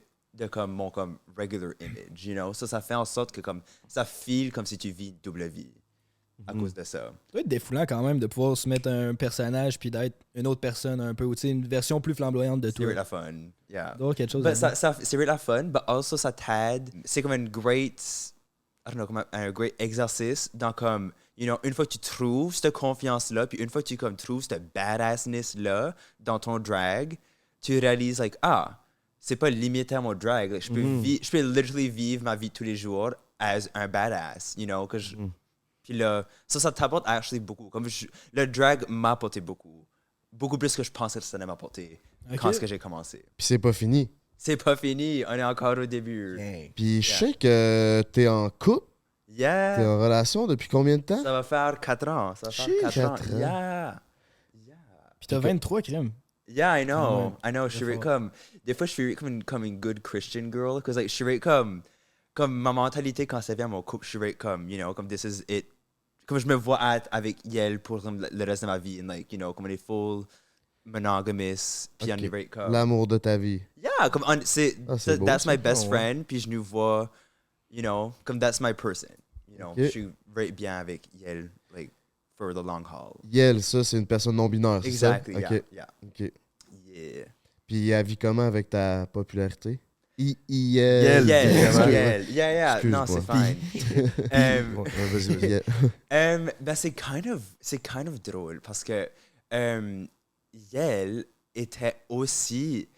comme mon comme regular image, you know. Ça fait en sorte que comme ça feel comme si tu vis une double vie à cause de ça. Ça doit être défoulant quand même de pouvoir se mettre un personnage puis d'être une autre personne un peu, ou tu sais, une version plus flamboyante de C'est toi. really fun, yeah. D'avoir quelque chose But de c'est really fun, but also ça t'aide. C'est comme I don't know, comme un great exercice dans comme, you know, une fois que tu trouves cette confiance-là, puis une fois que tu comme trouves cette badassness-là dans ton drag, tu réalises, like, c'est pas limité à mon drag. Like, je peux literally vivre ma vie de tous les jours as un badass, you know, puis là, ça t'apporte actually beaucoup. Comme le drag m'a apporté beaucoup. Beaucoup plus que je pensais que ça allait m'apporter quand j'ai commencé. Puis c'est pas fini. C'est pas fini, on est encore au début. Puis je sais que t'es en couple, Yeah! t'es en relation depuis combien de temps? Ça va faire 4 ans. Ça va faire Chier, 4 ans. 4 ans. Yeah! Puis t'as 23 crimes. Yeah, I know. Ouais. I know. Je suis comme... Des fois, je suis comme une good Christian girl. Because, like, je suis comme ma mentalité quand ça vient à mon couple, je suis comme, you know, comme this is it. Comme je me vois être avec Yel pour comme, le reste de ma vie. And, like, you know, comme on est full monogamous. Puis on est right, comme... L'amour de ta vie. Yeah, comme c'est beau, that's ça. my best Oh, ouais. friend. Puis je nous vois, you know, comme that's my person. You know, Ok. je suis right bien avec Yel, like, for the long haul. Yel, ça, c'est une personne non-binaire, c'est Exactly, ça? yeah, Ok. yeah. Ok. Yeah. Puis elle vit comment avec ta popularité? Yel. Yeah, Excuse-moi. yeah. Non, c'est fine. Bon, vas-y, vas-y. Ben c'est kind of drôle parce que Yel était aussi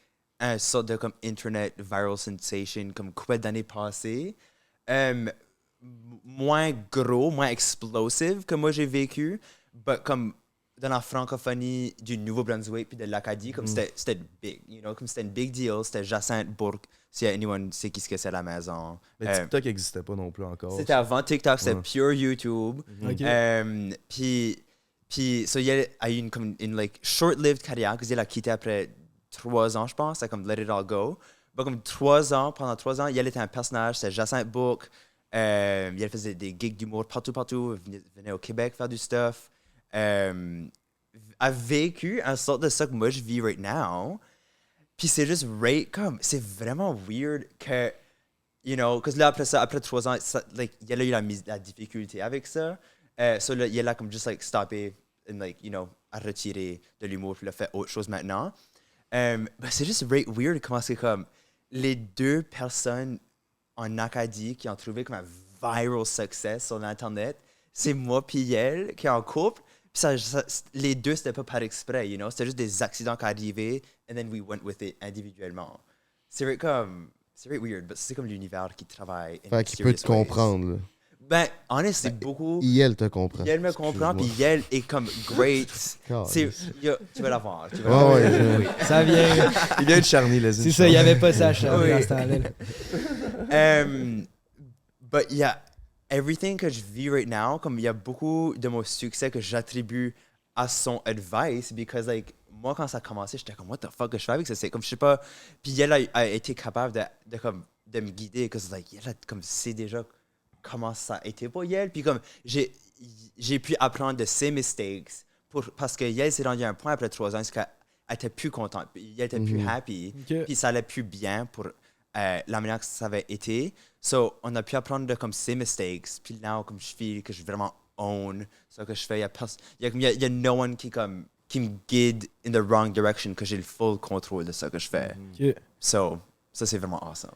un sorte de comme internet viral sensation comme quoi d'années passées. Moins gros, moins explosive que moi j'ai vécu, mais comme dans la francophonie du Nouveau-Brunswick puis de l'Acadie, comme c'était big, you know, comme c'était une big deal, c'était Jacinthe Bourque, si anyone sait qui ce que c'est à la maison. Mais TikTok n'existait pas non plus encore. C'était avant TikTok, c'était Ouais. pure YouTube. Ok. Puis so Yel a eu une like short-lived carrière, parce qu'elle a quitté après 3 ans, je pense, c'est comme let it all go. Mais comme pendant 3 ans, Yel était un personnage, c'était Jacinthe Bourque. Il faisait des gigs d'humour partout. Venait au Québec faire du stuff. A vécu une sorte de ça que moi je vis right now. Puis c'est juste comme, c'est vraiment weird que, you know, parce que là après 3 ans, like, il a eu la difficulté avec ça. So là, il a comme juste like stoppé and like, you know, à retirer de l'humour puis il a fait autre chose maintenant. C'est juste weird comment c'est comme les 2 personnes en Acadie qui ont trouvé comme un viral success sur l'internet, c'est moi puis elle qui est en couple. Puis les 2 c'était pas par exprès, you know, c'était juste des accidents qui arrivaient and then we went with it individuellement. C'est weird, mais c'est comme l'univers qui travaille. Fait qu'il peut te comprendre, là. Ben, honnêtement, c'est beaucoup. Yel te comprend. Yel me comprend, puis Yel est comme great. Tu vas la voir. Oui. Ça vient. Il vient de Charny, là. C'est ça, il n'y avait pas ça à Charny Oui. dans ce temps-là. But yeah, everything que je vis right now, comme il y a beaucoup de mon succès que j'attribue à son advice, because like, moi quand ça a commencé, j'étais comme, what the fuck que je fais avec ça? C'est comme, je sais pas. Puis Yel a été capable de me guider, parce que like, Yel comme, c'est déjà comment ça a été pour Yel. Puis comme, j'ai pu apprendre de ses mistakes parce que Yel s'est rendu à un point après 3 ans, c'est qu'elle était plus contente. Yel était plus happy. Okay. Puis ça allait plus bien pour la manière que ça avait été. So, on a pu apprendre de comme ses mistakes. Puis là, comme je feel que je vraiment own ce que je fais. Il y a no one qui me guide in the wrong direction, que j'ai le full contrôle de ce que je fais. Okay. So, ça, c'est vraiment awesome.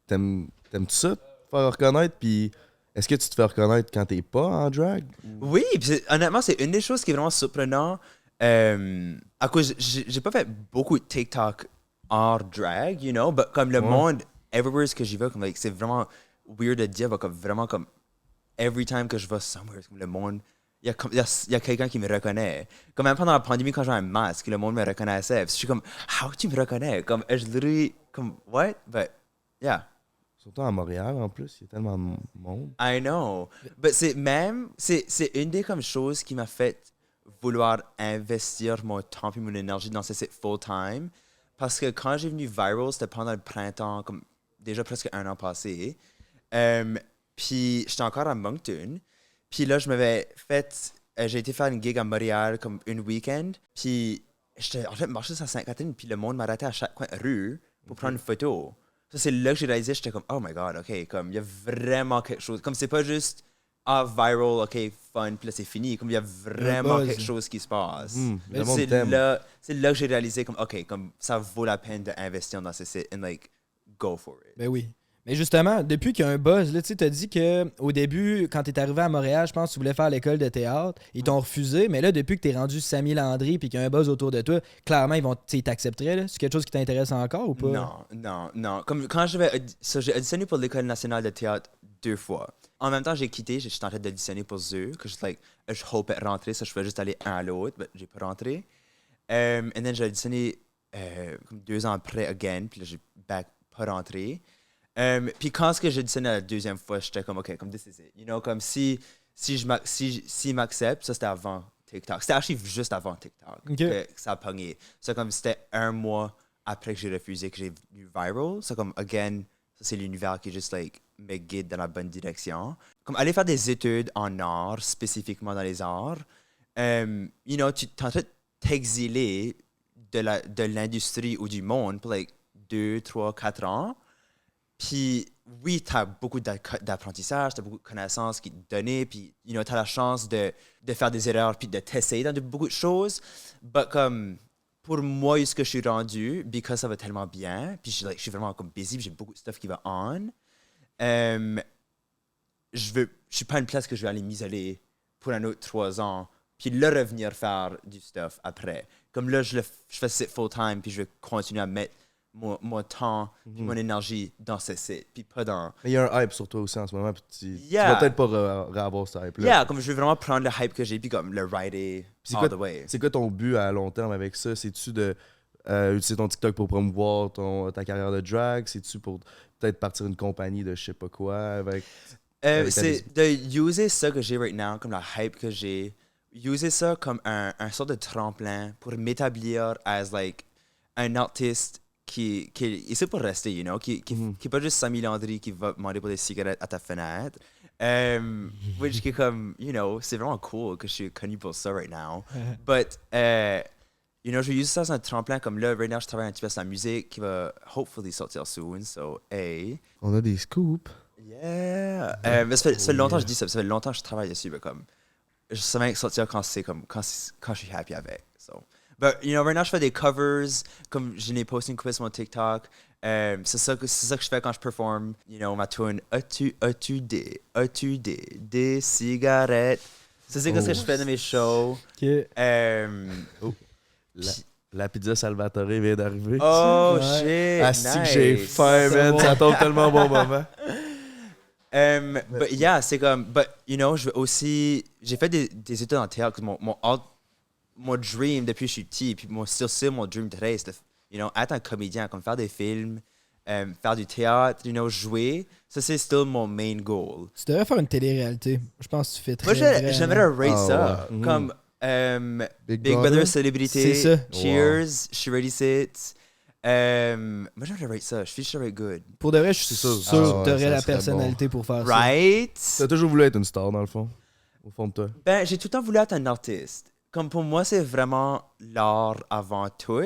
T'aimes-tu ça, te faire reconnaître? Puis est-ce que tu te fais reconnaître quand t'es pas en drag? Oui, puis honnêtement, c'est une des choses qui est vraiment surprenante. À cause, j'ai pas fait beaucoup de TikTok hors drag, you know, mais comme le monde, everywhere que j'y vais, comme, like, c'est vraiment weird de dire, comme, vraiment comme, every time que je vais somewhere, comme le monde, il y a quelqu'un qui me reconnaît. Comme même pendant la pandémie, quand j'ai un masque, le monde me reconnaissait. Puis je suis comme, how tu me reconnais? Comme, je literally, comme, what? But, yeah. Surtout à Montréal, en plus, il y a tellement de monde. I know. But c'est une des comme choses qui m'a fait vouloir investir mon temps et mon énergie dans ce site full-time. Parce que quand j'ai venu viral, c'était pendant le printemps, comme déjà presque 1 an passé. Puis j'étais encore à Moncton. Puis là, j'ai été faire une gig à Montréal comme une week-end. Puis j'étais en train de marcher sur Sainte-Catherine, puis le monde m'arrêtait à chaque coin de rue pour prendre une photo. Ça, c'est là que j'ai réalisé, j'étais comme, oh my god, ok, comme il y a vraiment quelque chose. Comme c'est pas juste, viral, ok, fun, puis là c'est fini. Comme il y a vraiment quelque chose qui se passe. C'est là que j'ai réalisé, comme, ok, comme ça vaut la peine d'investir dans ce site and like, go for it. Ben oui. Mais justement, depuis qu'il y a un buzz, là, tu sais, t'as dit qu'au début, quand t'es arrivé à Montréal, je pense que tu voulais faire l'école de théâtre. Ils t'ont refusé, mais là, depuis que t'es rendu Samy Landry puis qu'il y a un buzz autour de toi, clairement, ils t'accepteraient, là. C'est quelque chose qui t'intéresse encore ou pas? Non. Comme quand j'ai auditionné pour l'École nationale de théâtre 2 fois. En même temps, j'ai quitté, j'étais en train d'auditionner pour eux, que je hope rentrer, ça, je pouvais juste aller un à l'autre, mais j'ai pas rentré. And then j'ai auditionné comme 2 ans après, again, puis là, j'ai pas rentré. Puis quand j'ai auditionné la 2e fois, j'étais comme, OK, comme this is it. You know, comme s'ils m'acceptent, ça c'était avant TikTok. C'était actually juste avant TikTok que ça a pogné. C'est comme c'était 1 mois après que j'ai refusé, que j'ai venu viral. C'est comme, again, ça c'est l'univers qui juste, like, me guide dans la bonne direction. Comme aller faire des études en art, spécifiquement dans les arts, you know, tu t'es en train de t'exiler de l'industrie ou du monde pour, like, 2, 3, 4 ans. Puis oui, tu as beaucoup d'apprentissage, tu as beaucoup de connaissances qui te donnent, puis you know, tu as la chance de faire des erreurs puis de t'essayer dans beaucoup de choses. Mais comme pour moi, ce que je suis rendu, parce que ça va tellement bien, puis je suis vraiment comme busy, puis j'ai beaucoup de stuff qui va on. Je suis pas à une place que je vais aller m'isoler pour un autre 3 ans, puis là revenir faire du stuff après. Comme là, je fais ça full-time, puis je vais continuer à mettre mon temps et mon énergie dans ce site, puis pas dans... Mais il y a un hype sur toi aussi en ce moment, puis tu vas peut-être pas avoir ce hype-là. Yeah, comme je veux vraiment prendre le hype que j'ai, puis comme le rider all the way. C'est quoi ton but à long terme avec ça? C'est-tu d'utiliser ton TikTok pour promouvoir ta carrière de drag? C'est-tu pour peut-être partir une compagnie de je sais pas quoi avec c'est de user ça que j'ai right now, comme la hype que j'ai, user ça comme un sort de tremplin pour m'établir as like un artiste est ici pour rester, you know, qui est pas juste Samy Landry qui va demander pour des cigarettes à ta fenêtre. Which qui est comme, you know, c'est vraiment cool que je suis connu pour ça right now. But, you know, je vais utiliser ça as un tremplin comme là, right now, je travaille un petit peu sur la musique qui va hopefully sortir soon, so, hey. On a des scoops. Yeah! Mais ça fait longtemps que je dis ça, ça fait longtemps que je travaille dessus, mais comme, je sais sortir quand je suis happy avec, so. But, you know, right now, je fais des covers, comme je n'ai posté une coupe sur mon TikTok. C'est ça que je fais quand je performe. You know, ma tune As-tu des cigarettes? Ça, c'est ce que je fais dans mes shows. Ok. La pizza Salvatore vient d'arriver. Oh, Ouais. shit! Asti que Nice. j'ai faim, man. bon. Ça tombe tellement au bon moment. But yeah, c'est comme, but you know, j'ai fait des études en théâtre. Mon dream depuis que je suis petit, puis c'est mon dream today, c'est you know, être un comédien, comme faire des films, faire du théâtre, you know, jouer. Ça, c'est still mon main goal. Tu devrais faire une télé-réalité. Je pense que tu fais très Moi, bien. j'aimerais rate ça. ouais. Comme Big Big Brother? Brother Célébrité, C'est ça. Cheers, Je suis ready sit. Moi, j'aimerais rate ça. Je suis sûr que good. Pour de vrai, je suis C'est sûr ça. que Ah ouais, t'aurais ça la serait personnalité pour faire ça. Right? T'as toujours voulu être une star, dans le fond. Au fond de toi. Ben, j'ai tout le temps voulu être un artiste. Comme pour moi, c'est vraiment l'art avant tout.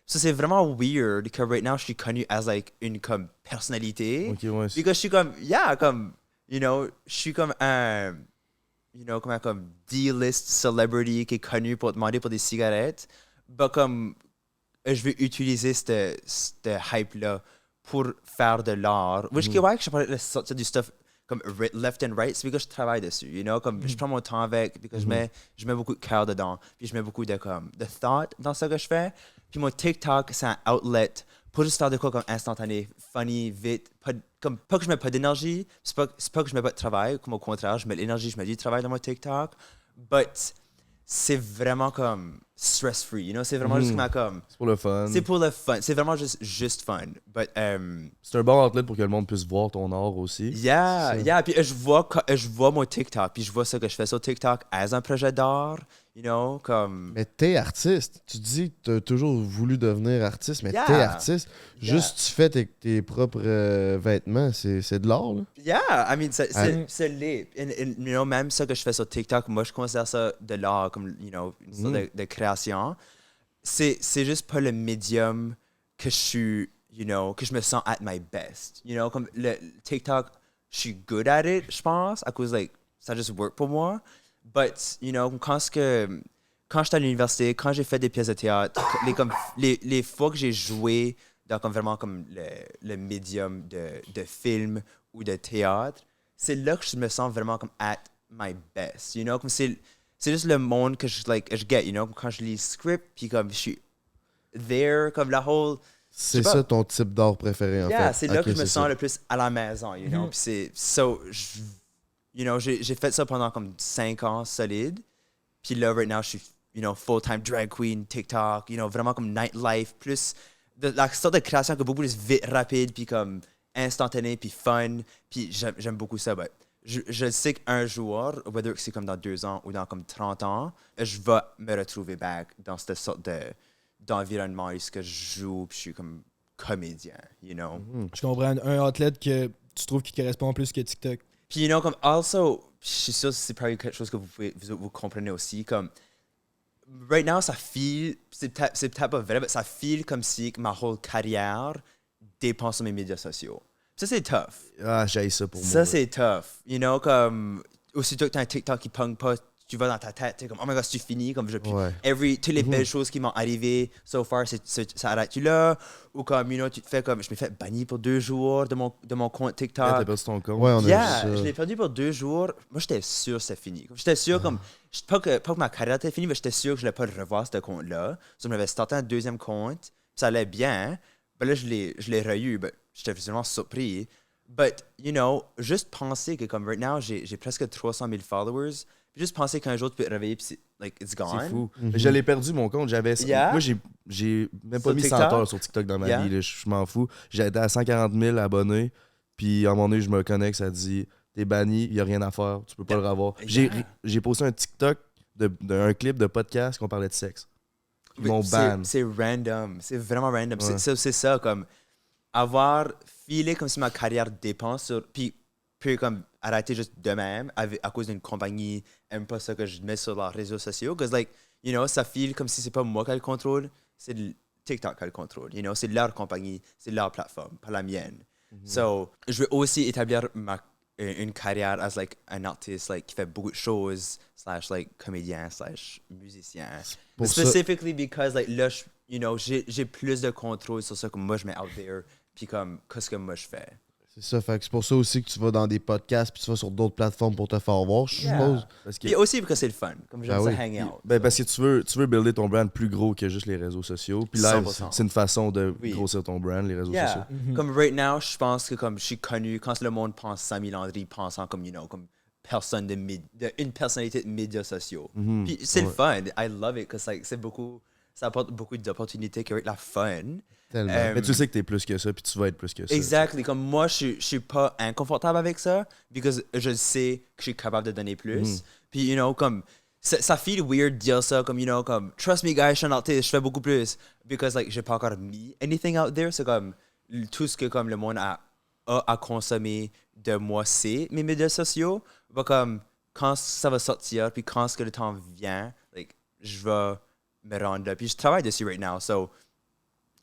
Ça, c'est vraiment weird que right now, je suis connu as like une comme personnalité. Ok, ouais. Parce que je suis comme, you know, je suis comme un, you know, comme D-list celebrity qui est connu pour demander pour des cigarettes. Mais comme, je vais utiliser cette hype-là pour faire de l'art. Which qui ouais, que je parlais de sortir du stuff comme left and right, c'est parce que je travaille dessus, you know, comme je prends mon temps avec, puis que je mets beaucoup de cœur dedans, puis je mets beaucoup de thought dans ce que je fais. Puis mon TikTok, c'est un outlet pour juste faire de quoi comme instantané, funny, vite, pas que je mets pas d'énergie, c'est pas que je mets pas de travail, comme au contraire, je mets de l'énergie, je mets du travail dans mon TikTok, but c'est vraiment comme stress-free, you know, c'est vraiment juste comme C'est pour le fun. c'est pour le fun, c'est vraiment juste fun, but C'est un bon outlet pour que le monde puisse voir ton art aussi. yeah, puis je vois mon TikTok, puis je vois ce que je fais sur TikTok as un projet d'art, you know, comme Mais t'es artiste. Tu dis que t'as toujours voulu devenir artiste, mais Yeah. t'es artiste. Juste tu fais tes propres vêtements, c'est de l'art, là. yeah, I mean c'est lit. You know, même ce que je fais sur TikTok, moi je considère ça de l'art comme, you know, une sorte de création. C'est juste pas le médium que je suis, you know, que je me sens at my best. You know, comme le TikTok, je suis good at it, je pense, à cause like ça just work pour moi. But, you know, quand j'étais à l'université, quand j'ai fait des pièces de théâtre, les fois que j'ai joué dans comme vraiment comme le médium de film ou de théâtre, c'est là que je me sens vraiment comme at my best, you know, comme c'est juste le monde que je get, you know, quand je lis le script, puis comme je suis there, comme la whole... C'est Je sais ça pas. ton type d'art préféré, en Yeah, fait. c'est là Ok, que je me c'est sens ça. le plus à la maison, you know. Puis c'est you know, j'ai fait ça pendant comme 5 ans solide. Puis là, right now, je suis, you know, full-time drag queen, TikTok, you know, vraiment comme nightlife, plus la sorte de création que beaucoup plus vite, rapide, puis comme instantané, puis fun. Puis j'aime beaucoup ça. But je sais qu'un jour, whether c'est comme dans 2 ans ou dans comme 30 ans, je vais me retrouver back dans cette sorte d'environnement où je joue, puis je suis comme comédien, you know. Je comprends. Un athlète que tu trouves qui correspond plus que TikTok. Puis, you know, comme, also, je suis sûr que c'est probablement quelque chose que vous comprenez aussi, comme, right now, ça file, c'est peut-être pas vrai, mais ça file comme si ma whole carrière dépend sur mes médias sociaux. Ça, c'est tough. Ah, j'haïs ça pour moi. Ça, c'est tough. You know, comme, aussitôt que t'as un TikTok qui punk pas, tu vas dans ta tête, t'es comme, oh my god, c'est fini, comme, toutes les belles choses qui m'ont arrivé so far, ça arrête-tu là? Ou comme, you know, tu te fais comme, je me fais bannir pour 2 jours de mon compte TikTok. T'as perdu ton compte. Ouais, on a Yeah, vu je ça. l'ai perdu pour 2 jours. Moi, j'étais sûr que c'était fini. J'étais sûr, comme, pas que ma carrière était finie, mais j'étais sûr que je n'allais pas le revoir, ce compte-là. Donc, je m'avais starté un deuxième compte. Ça allait bien. Ben là, je l'ai re-eu. Ben, j'étais vraiment surpris. But, you know, juste penser que, comme, right now, j'ai presque 300 000 followers. Puis juste penser qu'un jour, tu peux te réveiller, puis like, it's gone. C'est fou. Je l'ai perdu, mon compte. Yeah? Moi, j'ai même pas Sur mis 100 TikTok? heures sur TikTok dans ma Yeah? vie. Là. Je m'en fous. J'étais à 140 000 abonnés. Puis, à un moment donné, je me connecte, ça dit t'es banni, il n'y a rien à faire, tu peux pas le revoir. Yeah. J'ai posté un TikTok d'un clip de podcast qu'on parlait de sexe. Ils m'ont ban. C'est random. C'est vraiment random. Ouais. C'est ça, comme avoir filé comme si ma carrière dépend sur. Puis comme arrêter juste de même à cause d'une compagnie aime pas ça que je mets sur leurs réseaux sociaux. Parce like, you know, ça file comme si c'est pas moi qui le contrôle, c'est TikTok qui le contrôle. You know, c'est leur compagnie, c'est leur plateforme, pas la mienne. So, je veux aussi établir une carrière as like un artiste like qui fait beaucoup de choses / like comédien / musicien. Specifically because like là, you know, j'ai plus de contrôle sur ce que moi je mets out there puis comme qu'est-ce que moi je fais. C'est ça, fait que c'est pour ça aussi que tu vas dans des podcasts puis tu vas sur d'autres plateformes pour te faire voir, je suppose. Et aussi parce que c'est le fun, comme j'aime ça hang out. Ben, parce que tu veux builder ton brand plus gros que juste les réseaux sociaux. Puis live, 100%. c'est une façon de grossir ton brand, les réseaux sociaux. Comme right now, je pense que comme je suis connu, quand le monde pense Samy Landry, pensant comme, you know, comme personne une personnalité de médias sociaux. Puis c'est le fun. I love it, parce que like, ça apporte beaucoup d'opportunités qui avec la fun. Mais tu sais que t'es plus que ça, puis tu vas être plus que ça. Exactly. Comme moi, je suis pas inconfortable avec ça, parce que je sais que je suis capable de donner plus. Puis, you know, comme, ça feel weird de dire ça, comme, you know, comme, trust me, guys, je suis un artiste, je fais beaucoup plus. Because, like, j'ai pas encore mis anything out there. C'est comme, tout ce que, comme, le monde a à consommer de moi, c'est mes médias sociaux. Bah, comme, quand ça va sortir, puis quand ce que le temps vient, like, je vais me rendre là. Puis, je travaille dessus right now, so,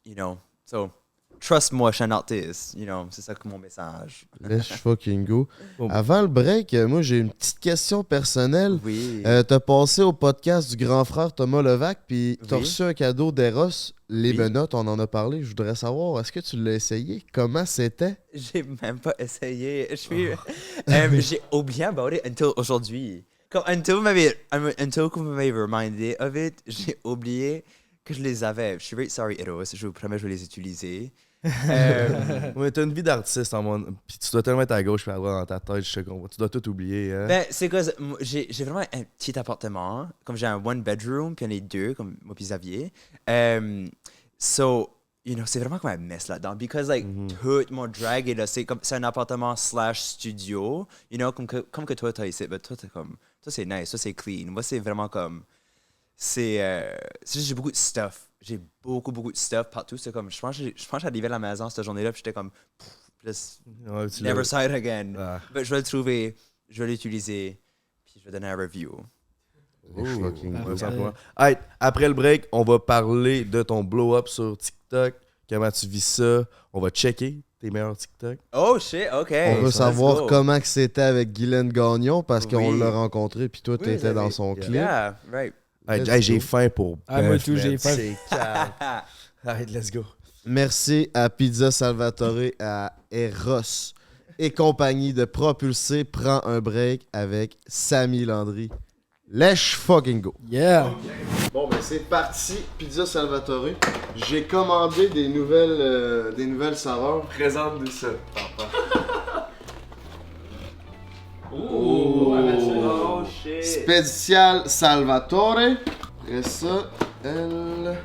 you know, so trust moi, je suis un artiste, you know, c'est ça que mon message. Let's fucking go. Avant le break, moi j'ai une petite question personnelle. Oui. T'as passé au podcast du grand frère Thomas Levac, puis t'as reçu un cadeau d'Eros, les menottes, on en a parlé. Je voudrais savoir, est-ce que tu l'as essayé? Comment c'était? J'ai même pas essayé. J'ai oublié about it until aujourd'hui. Comme until vous m'avez remindé of it, j'ai oublié que je les avais. Je suis very sorry, Eros. Je vous promets, je vais les utiliser. Ouais, t'as une vie d'artiste en moi. Puis tu dois te mettre à gauche et à droite dans ta tête, je sais qu'on tu dois tout oublier. Hein? Ben, c'est que j'ai vraiment un petit appartement. Comme j'ai un one bedroom, puis on est deux, comme moi puis Xavier. So, you know, c'est vraiment comme un mess là-dedans. Because, like, tout mon drag est là. C'est un appartement / studio. You know, comme que toi, t'as ici. Ben, toi, t'es comme. Toi, c'est nice. Toi, c'est clean. Moi, c'est vraiment comme. C'est juste, j'ai beaucoup de stuff. J'ai beaucoup de stuff partout. C'est comme, je pense que j'arrivais à la maison cette journée-là, puis j'étais comme, never saw it again. Mais je vais le trouver, je vais l'utiliser, puis je vais donner un review. Hey, après le break, on va parler de ton blow-up sur TikTok. Comment tu vis ça? On va checker tes meilleurs TikTok. Oh shit, ok. On veut savoir comment que c'était avec Guylaine Gagnon, parce qu'on l'a rencontré, puis toi, t'étais dans son clip. Yeah, right. Hey, j'ai faim pour. Moi tout, j'ai faim. Arrête, let's go. Merci à Pizza Salvatore, à Eros et compagnie de propulser. Prends un break avec Samy Landry. Let's fucking go. Yeah. Bon, ben c'est parti. Pizza Salvatore. J'ai commandé des nouvelles saveurs. Présente-nous ça, papa. Oh shit. Spécial Salvatore. Après ça, elle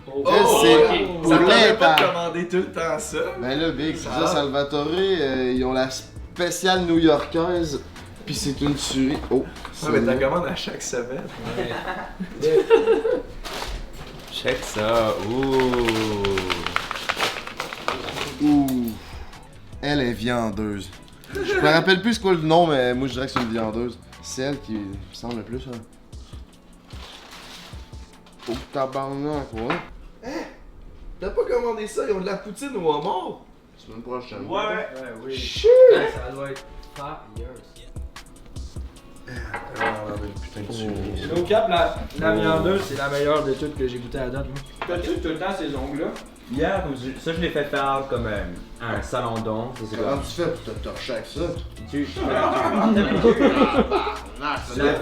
c'est Ça t'aurait pas poulet. commandé tout le temps ça. Ben là, Big, Pizza Salvatore, ils ont la spéciale new-yorkaise. Puis c'est une tuerie. Oh, mais t'as commande à chaque semaine. Check ça. Ouh. Elle est viandeuse. Je me rappelle plus c'est quoi le nom, mais moi je dirais que c'est une viandeuse. C'est elle qui me semble le plus. Hein. Oh, tabarnak, quoi. Hein? T'as pas commandé ça? Ils ont de la poutine au homard? Semaine prochaine. Ouais. Oui. Shit! Ça doit être fire. Putain de tuerie. No cap, la viandeuse, c'est la meilleure de toutes que j'ai goûté à date. T'as-tu tout le temps ces ongles-là? Yeah, ça je l'ai fait faire comme un salon d'ong. Comment tu fais pour te torcher avec ça? La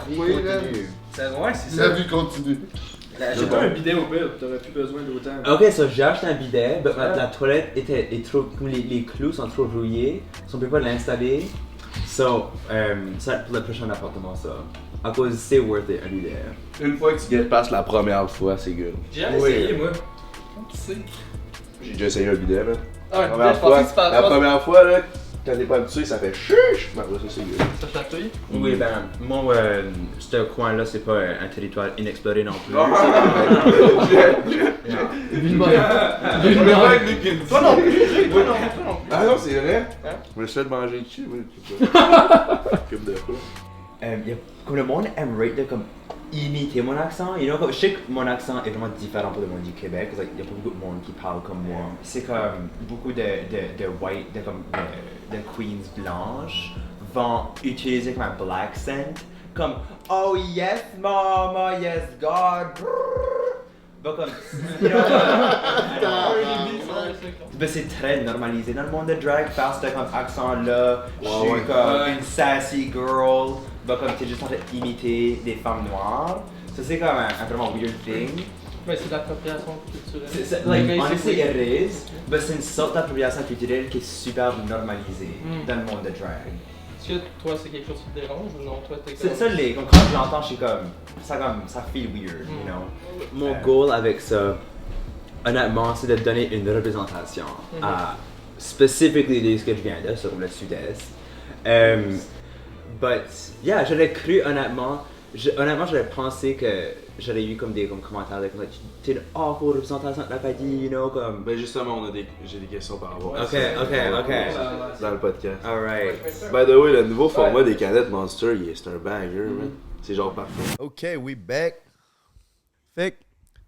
vie là. Ouais, c'est La vie continue. J'ai pas un bidet au pire, t'aurais plus besoin d'autant. Ok, so j'ai acheté un bidet, mais la toilette est trop. Comme les clous sont trop rouillés, so on peut pas l'installer. So, ça pour le prochain appartement, ça. À cause c'est worth it un bidet. Une fois que tu passes la première fois, c'est good. J'ai jamais essayé, moi. J'ai déjà essayé un bidet, là. Ah, je pensais que tu parlais. La première fois, là, quand t'es pas habitué, ça fait chuch! Ben, ouais, ça, c'est good. Ça chatouille? Oui, ben, moi, ce coin-là, c'est pas un territoire inexploré non plus. Toi non plus! Ah non, c'est vrai? Je me suis fait manger dessus, moi, je sais pas. Coupe de quoi? Comme le monde aimerait de comme imiter mon accent, you know, comme, je sais que mon accent est vraiment différent pour le monde du Québec, parce qu'il y a pas beaucoup de monde qui parle comme moi. C'est comme beaucoup de white, de queens blanches vont utiliser comme un black accent, comme oh yes mama, yes God, bah comme, you know, ben, c'est très normalisé dans le monde de drag, faire ce comme accent-là, je suis comme une sassy girl. Bah, comme t'es juste en train d'imiter des femmes noires, ça c'est comme un vraiment weird thing. Mais c'est de l'appropriation culturelle. Like, honestly it is, mais c'est une sorte d'appropriation culturelle qui est super normalisée dans le monde de drag. Est-ce que toi c'est quelque chose qui te dérange ou non? Toi t'es C'est ça, comme quand je l'entends, je suis comme, ça feel weird, you know. Mon goal avec ça, honnêtement, c'est de donner une représentation à specifically ce que je viens de, sur le sud-est. But, yeah, j'aurais cru, honnêtement, j'aurais pensé que j'aurais eu comme des commentaires de comme, t'es une awful représentation de l'Acadie, you know, comme... Ben justement, j'ai des questions par rapport à Ok. dans le podcast. Alright. By the way, le nouveau format des canettes Monster, c'est un banger, man. C'est genre parfait. OK, we back. Fait que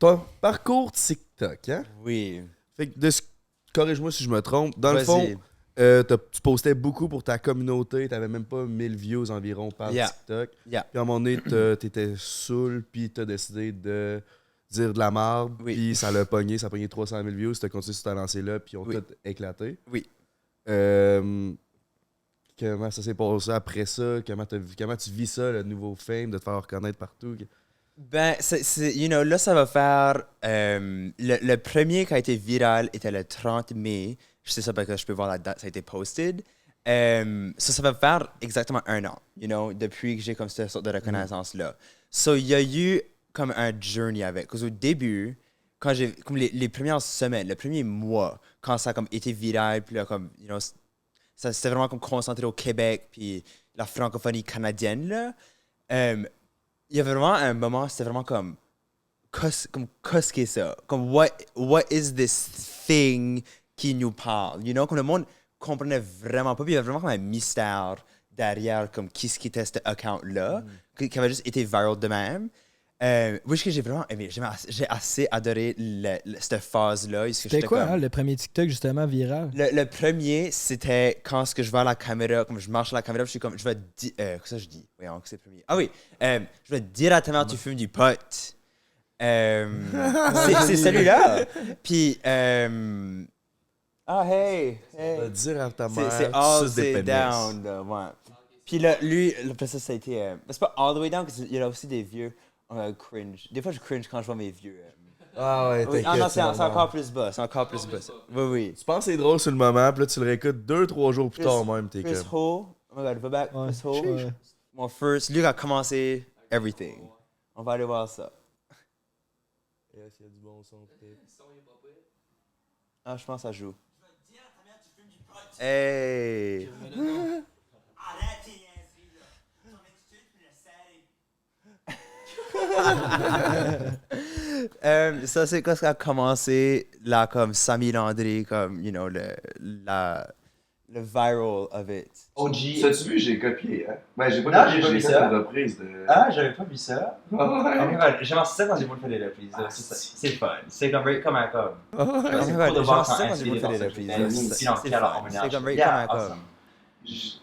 ton parcours TikTok, hein? Oui. Fait que corrige-moi si je me trompe. Dans le Vas-y. fond, tu postais beaucoup pour ta communauté, t'avais même pas 1000 views environ par TikTok. Yeah. Puis à un moment donné, t'étais saoul, puis t'as décidé de dire de la merde, puis ça l'a pogné, ça a pogné 300 000 views, t'as continué sur ta lancée-là, puis on tout éclaté. Oui. Comment ça s'est passé après ça? Comment tu vis ça, le nouveau fame, de te faire reconnaître partout? Ben, you know, là, ça va faire... le premier qui a été viral était le 30 mai. Je sais ça parce que je peux voir la date, ça a été posted. Ça va faire exactement 1 an, you know, depuis que j'ai comme cette sorte de reconnaissance-là. So, il y a eu comme un journey avec. Parce qu'au début, quand j'ai... Comme les premières semaines, le premier mois, quand ça a comme été viral, puis là, comme, you know, ça c'était vraiment comme concentré au Québec, puis la francophonie canadienne, là. Il y avait vraiment un moment, c'était vraiment comme qu'est-ce que ça? Comme what is this thing qui nous parle? You know, comme le monde comprenait vraiment pas, puis il y avait vraiment comme un mystère derrière comme qu'est-ce qui était cet account-là, qui avait juste été viral de même. Oui, que j'ai vraiment aimé. J'ai assez adoré cette phase-là. C'était quoi, hein, le premier TikTok justement viral? Le premier, c'était quand ce que je vais à la caméra, comme je marche à la caméra, je suis comme, je vais dire, qu'est-ce que je dis? Voyons, que c'est le premier. Ah oui, je vais directement, tu fumes du pot. C'est celui-là. Puis, hey. Va dire à ta mère, c'est all suce des the way pénis. down, là, ouais. Puis là, lui, après ça a été, c'est pas all the way down, parce qu'il y a aussi des vieux cringe. Des fois, je cringe quand je vois mes vieux. Ah ouais, Oui, t'inquiète. non, c'est encore plus bas. C'est encore plus bas. Oui. Tu penses que c'est drôle sur le moment, puis là, tu le réécoutes 2-3 jours plus tard même, t'es Chris comme... Ho, oh my god, va back, Chris Ho. Ouais. Mon first, lui a commencé everything. On va aller voir ça. Yes, il y a du bon son, peut-être. Ah, je pense que ça joue. Hey! Ça, c'est quand ça a commencé, là, comme Samy Landry, comme, you know, le viral of it. OG. T'as-tu vu, j'ai copié, hein? Ben, j'ai pas Non, copié, j'ai pas vu fait ça. une reprise de... Ah, j'avais pas vu ça. Ah ouais? J'aime ça quand j'ai voulu faire des reprises. C'est fun. C'est comme un com. Ah ouais. C'est cool de voir ça quand j'ai voulu faire des reprises. C'est comme un com.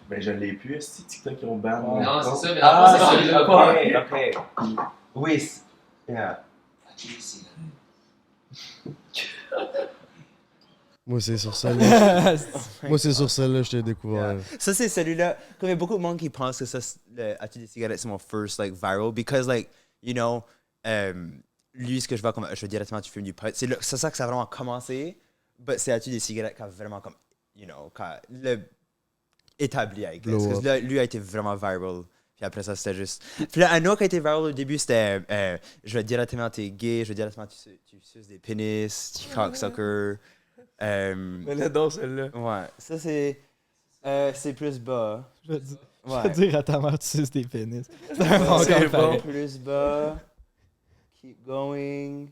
Ben, je l'ai plus, c'est TikTok qui ont ban. Non, c'est ça, mais Ah, c'est celui-là. ok. Oui, yeah. Moi, c'est sur celle-là. Moi, c'est sur celle-là que je t'ai découvert. Ça, c'est celui-là. Comme il y a beaucoup de monde qui pense que ça, As-tu des cigarettes, c'est mon first, like, viral. Because, like, you know, lui, ce que je vois comme, je veux directement, tu fumes du pot. C'est ça que ça a vraiment commencé. Mais c'est As-tu des cigarettes qui a vraiment, comme, you know, établi, I guess. Parce que là, lui a été vraiment viral. Puis après ça, c'était juste... Puis là, un autre qui a été viral au début, c'était je veux directement, t'es gay, je veux directement, tu suces des pénis, tu cocksucker. Mais là, dans celle-là. Ouais, ça c'est... C'est plus bas. Je vais dire à ta mère, tu suces des pénis. C'est un bon C'est gars, pareil. plus bas. Keep going.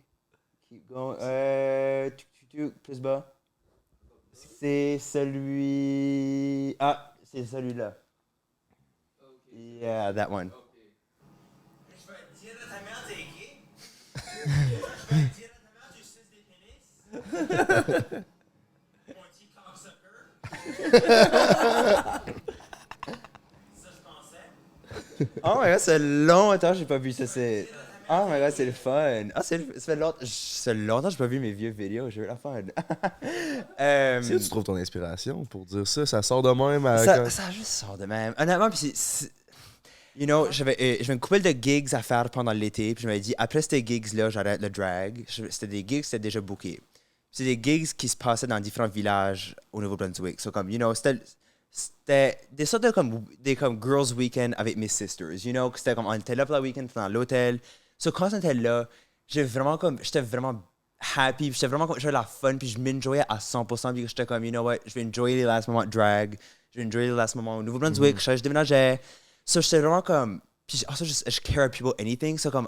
Keep going. Plus bas. C'est celui... Ah, c'est celui-là. Yeah, that one. Je vais dire à ta mère, t'es gay. Je vais dire à ta mère, tu suces des pénis. Mon petit cocksucker. Ça, je pensais. Oh my god, c'est longtemps que j'ai pas vu ça. C'est... Oh my god, c'est le fun. Ah, ça fait longtemps que j'ai pas vu mes vieux vidéos. J'ai eu la fun. Si tu trouves ton inspiration pour dire ça, ça sort de même à... Ça juste sort de même. Honnêtement, puis you know, j'avais une couple de gigs à faire pendant l'été, puis je m'avais dit, après ces gigs-là, j'arrête le drag. C'était des gigs, c'était déjà booké. C'est des gigs qui se passaient dans différents villages au Nouveau-Brunswick. So, comme, you know, c'était des sortes de comme girls' weekend avec mes sisters, you know, c'était comme, on était là pour le week-end, dans l'hôtel. So, quand on était là, j'étais vraiment happy, j'étais vraiment comme, j'avais la fun, puis je m'enjoyais à 100%, puis j'étais comme, you know what, je vais enjoyer les last moments de drag, je vais enjoyer les last moments au Nouveau-Brunswick, je déménageais. So, j'étais vraiment comme, puis also, je care about people, anything. So, comme,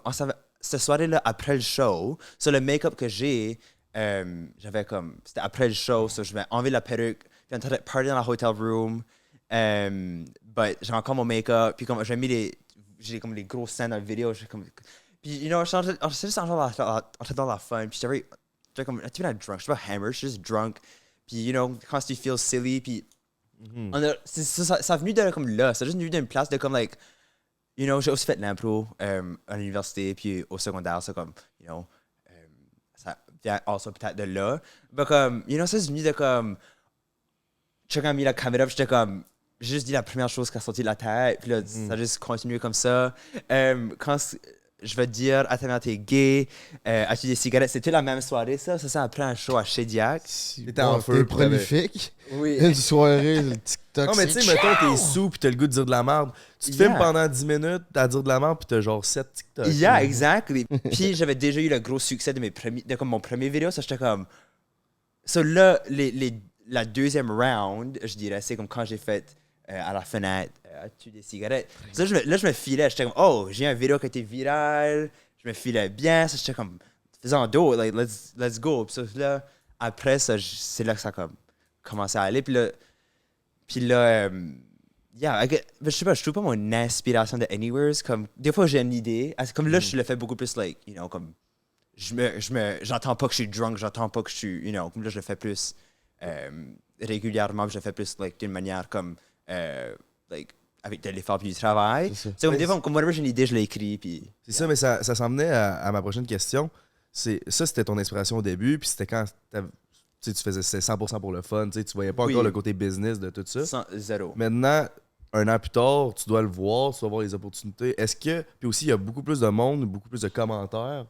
cette soirée-là, après le show, so, le make-up que j'ai, j'avais comme, c'était après le show, so, je vais enlever la perruque, puis on était party dans la hotel room, but j'ai encore mon make-up, puis comme, j'ai comme les grosses scènes dans la vidéo, puis, you know, j'étais juste dans la fun, puis j'étais comme, tu es drunk, je suis pas hammered, je suis juste drunk, puis, you know, quand tu feel silly, puis ça a venu de comme là, c'est juste venu d'une place de comme, like, you know, j'ai aussi fait l'impro à l'université, puis au secondaire, c'est comme, you know, ça vient also peut-être de là, mais comme, you know, c'est venu de comme, j'ai quand mis la caméra, puis j'étais comme, j'ai juste dit la première chose qui a sorti de la tête, puis là, ça a juste continué comme ça. Quand je vais te dire, à ta mère, t'es gay, as-tu des cigarettes? C'était la même soirée, ça? Ça, c'est après un show à Shediac. T'étais en feu, prolifique. Oui. Une soirée, le TikTok. Non, mais tu sais, mettons, t'es sous pis t'as le goût de dire de la merde. Tu te filmes pendant 10 minutes à dire de la merde pis t'as genre 7 TikTok. Yeah, exactly. Puis j'avais déjà eu le gros succès de comme mon premier vidéo, ça, j'étais comme. So là, la deuxième round, je dirais, c'est comme quand j'ai fait à la fenêtre, as-tu des cigarettes? So, là, je me filais, j'étais comme, oh, j'ai une vidéo qui a été virale, je me filais bien, ça, j'étais comme, faisant dos, like, let's go. Puis so, là, après ça, c'est là que ça a commencé à aller. Puis là, yeah, je sais pas, je trouve pas mon inspiration de Anywheres, comme, des fois j'ai une idée, comme là, je le fais beaucoup plus, like, you know, comme, j'entends pas que je suis drunk, j'entends pas que je suis, you know, comme là, je le fais plus régulièrement, je le fais plus, like, d'une manière comme, like, avec de l'effort puis du travail. C'est comme des fois, comme whatever j'ai une idée, je l'écris. Puis c'est ça, mais ça s'emmenait à ma prochaine question. C'était ton inspiration au début, puis c'était quand tu faisais 100% pour le fun, tu voyais pas encore le côté business de tout ça. Zéro. Maintenant, un an plus tard, tu dois le voir, tu dois voir les opportunités. Est-ce que, puis aussi, il y a beaucoup plus de monde, beaucoup plus de commentaires.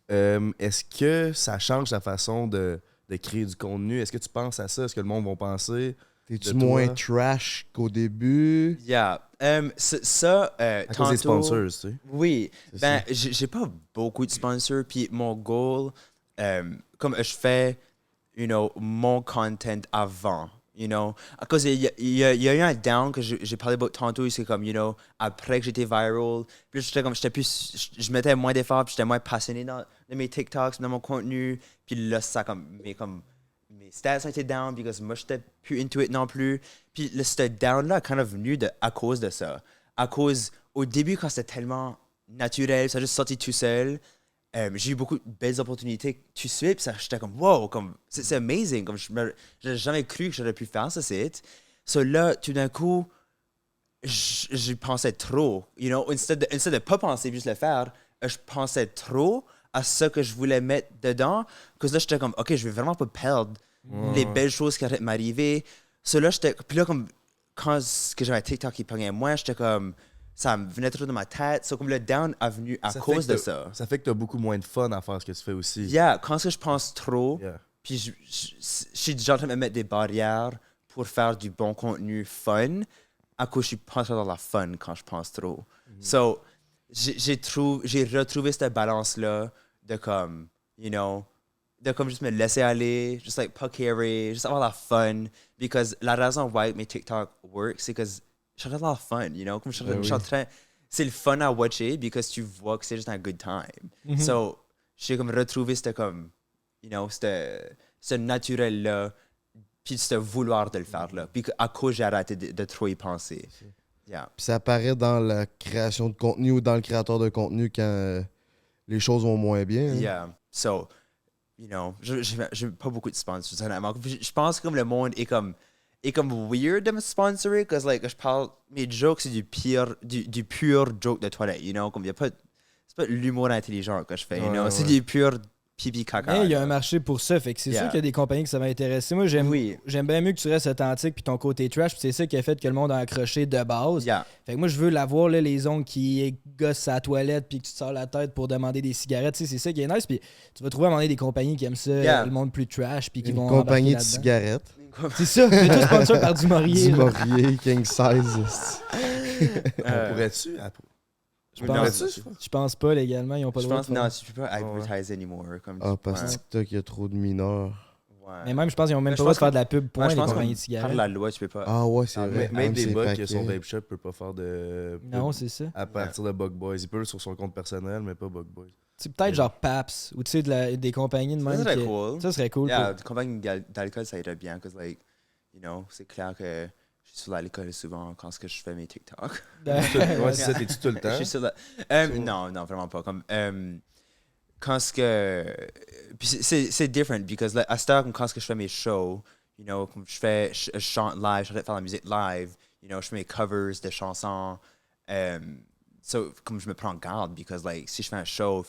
Est-ce que ça change ta façon de créer du contenu? Est-ce que tu penses à ça? Est-ce que le monde va penser? T'es-tu moins trash qu'au début? Yeah. À cause des sponsors, tu sais. Oui. Ben, j'ai pas beaucoup de sponsors. Puis mon goal, comme je fais, you know, mon content avant, you know. À cause il y a eu un down que j'ai parlé tantôt, c'est comme, you know, après que j'étais viral. Puis je mettais moins d'efforts, puis j'étais moins passionné dans mes TikToks, dans mon contenu. Puis là, ça mes stats ont été down parce que moi, j'étais plus into it non plus. Puis ce down-là a kind of venu à cause de ça. À cause, au début, quand c'était tellement naturel, ça a juste sorti tout seul, j'ai eu beaucoup de belles opportunités tout de suite. Puis j'étais comme, wow, c'est amazing. Comme j'aurais jamais cru que j'aurais pu faire ça, c'est. So là, tout d'un coup, je pensais trop. You know, instead de pas penser, juste le faire, je pensais trop à ce que je voulais mettre dedans. Parce que là, j'étais comme, OK, je vais vraiment pas perdre les belles choses qui allaient m'arriver. Puis là, comme, quand j'avais TikTok qui pognait moins, j'étais comme, ça me venait trop dans ma tête. Comme le down est venu à cause de ça. Ça fait que t'as beaucoup moins de fun à faire ce que tu fais aussi. Yeah, quand je pense trop, puis je suis déjà en train de me mettre des barrières pour faire du bon contenu fun, à cause je suis pas dans la fun quand je pense trop. So, j'ai retrouvé cette balance-là de comme, you know, de comme juste me laisser aller, juste like pas carry, juste avoir la fun. Because la raison why mes TikTok work, c'est que je regarde la fun, you know? Comme je suis en train. C'est le fun à watcher because tu vois que c'est juste un good time. So, j'ai comme retrouvé ce comme, you know, ce naturel-là, puis ce vouloir de le faire là. Puis à cause j'ai arrêté de trop y penser. Yeah. Puis ça apparaît dans la création de contenu ou dans le créateur de contenu quand les choses vont moins bien. Hein. Yeah. So, you know, j'ai pas beaucoup de sponsors, honnêtement. Je pense que comme le monde est comme weird de me sponsorer, parce que like, je parle, mes jokes, c'est du pur joke de toilette, you know? Comme c'est pas de l'humour intelligent que je fais, you know? C'est du pur pipi caca. Mais il y a un marché pour ça, fait que c'est sûr qu'il y a des compagnies que ça va intéresser. Moi, j'aime bien mieux que tu restes authentique puis ton côté trash, puis c'est ça qui a fait que le monde a accroché de base. Fait que moi, je veux l'avoir, là, les ongles qui gossent à la toilette puis que tu te sors la tête pour demander des cigarettes. C'est ça qui est nice, puis tu vas trouver à un moment donné des compagnies qui aiment ça, le monde plus trash, puis qui vont compagnie de cigarettes. C'est ça, mais tout sponsor par du Maurier. Du Maurier, King Size. On pourrait-tu... Je pense pas légalement, ils ont pas le droit. Non, tu peux pas advertise anymore. Parce que TikTok, il y a trop de mineurs. Ouais. Mais même, je pense qu'ils ont même pas le droit de faire de la pub pour les compagnies de cigarettes. Par la loi, tu peux pas. Ah ouais, c'est vrai. Même des bugs que son vape shop peut pas faire de pub. Non, c'est ça. À partir de Bug Boys. Il peut sur son compte personnel, mais pas Bug Boys. C'est peut-être genre Paps ou tu sais, des compagnies de même. Ça serait cool. Ça serait cool. Des compagnies d'alcool, ça irait bien. Parce que, like, you know, c'est clair que je suis sur l'alcool souvent quand je fais mes TikTok. Ouais, c'est ça, t'es-tu tout le temps? Je suis sur non, vraiment pas. Comme, quand puis c'est different, because like, à cette heure, quand je fais mes shows, you know, comme je chante live, je vais faire la musique live, you know, je fais mes covers de chansons. So, comme je me prends en garde, because like, si je fais un show,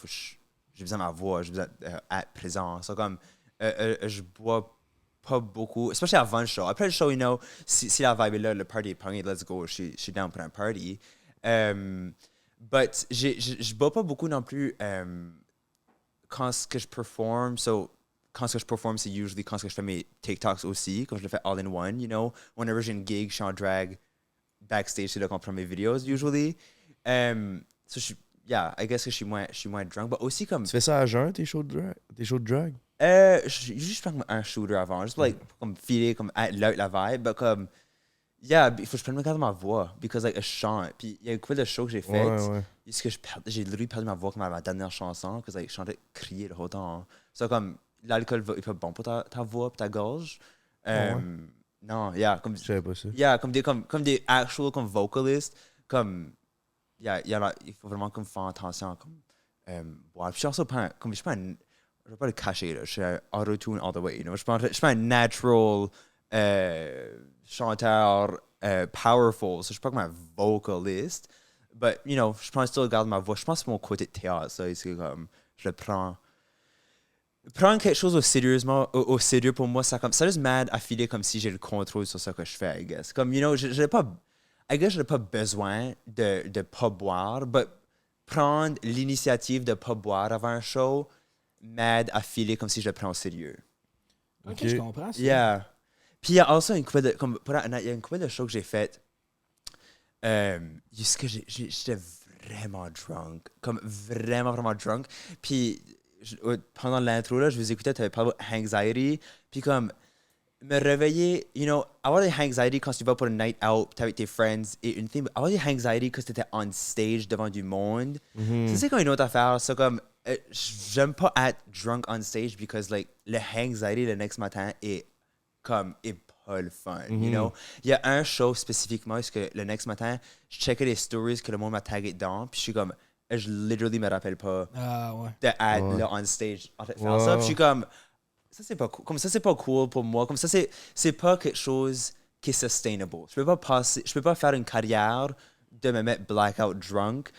j'ai besoin de ma voix, j'ai besoin d'être présent. So, comme, je bois pas beaucoup, especially avant le show. Après le show, you know, si la vibe est là, le party est pogné, let's go, je suis down pour un party. But je bois pas beaucoup non plus quand je performe. So, quand je performe, c'est usually quand je fais mes TikToks aussi, quand je le fais all in one, you know. Whenever j'ai une gig, je suis en drag backstage, c'est là qu'on prend mes vidéos, usually. So, I guess que je suis moins drunk. But aussi comme... Tu fais ça à jeun, tes shows de drag? Je prends un shooter avant, juste like, comme filer, comme être la vibe, but comme, il faut que je prenne me garde ma voix, because like, je chante. Puis il y a un coup de show que j'ai fait, j'ai literally perdu ma voix comme à ma dernière chanson, parce que like, je chantais, crier le whole temps. So comme, l'alcool est pas bon pour ta voix, pour ta gorge. Non, comme... Je savais pas ça. Comme des actual, comme vocalists, comme, il faut vraiment comme faire attention, comme, boire. Puis je suis also pas, comme, je suis pas je vais pas le cacher, là. Je suis un auto-tune all the way, you know? Je suis pas un natural chanteur powerful, so je suis pas comme un vocaliste. But, you know, je pense still garder ma voix. Je pense que c'est mon côté de théâtre, ça. C'est comme, je le prends. Prendre quelque chose au sérieux pour moi, ça juste m'aide à filer comme si j'ai le contrôle sur ce que je fais, I guess. Comme, you know, je n'ai pas besoin de pas boire, but prendre l'initiative de pas boire avant un show m'aide à filer comme si je le prends au sérieux. Ok, je comprends ça. Yeah. Puis il y a aussi une couple de shows que j'ai fait. J'étais vraiment drunk. Comme vraiment, vraiment drunk. Puis pendant l'intro, là, je vous écoutais, tu avais parlé de anxiety. Puis comme me réveiller, you know, avoir des anxiety quand tu vas pour une night out, t'es avec tes friends et une thing, avoir des anxiety quand tu étais on stage devant du monde, c'est comme une autre affaire. C'est comme, j'aime pas être drunk on stage because like le anxiety le next matin est pas le fun, you know. Il y a un show spécifiquement parce que le next matin je checkais les stories que le monde m'a tagué dedans puis je suis comme je literally me rappelle pas de être là on stage en train de faire ça puis je suis comme ça c'est pas cool, comme ça c'est pas cool pour moi, comme ça c'est pas quelque chose qui est sustainable. Je peux pas faire une carrière de me mettre blackout drunk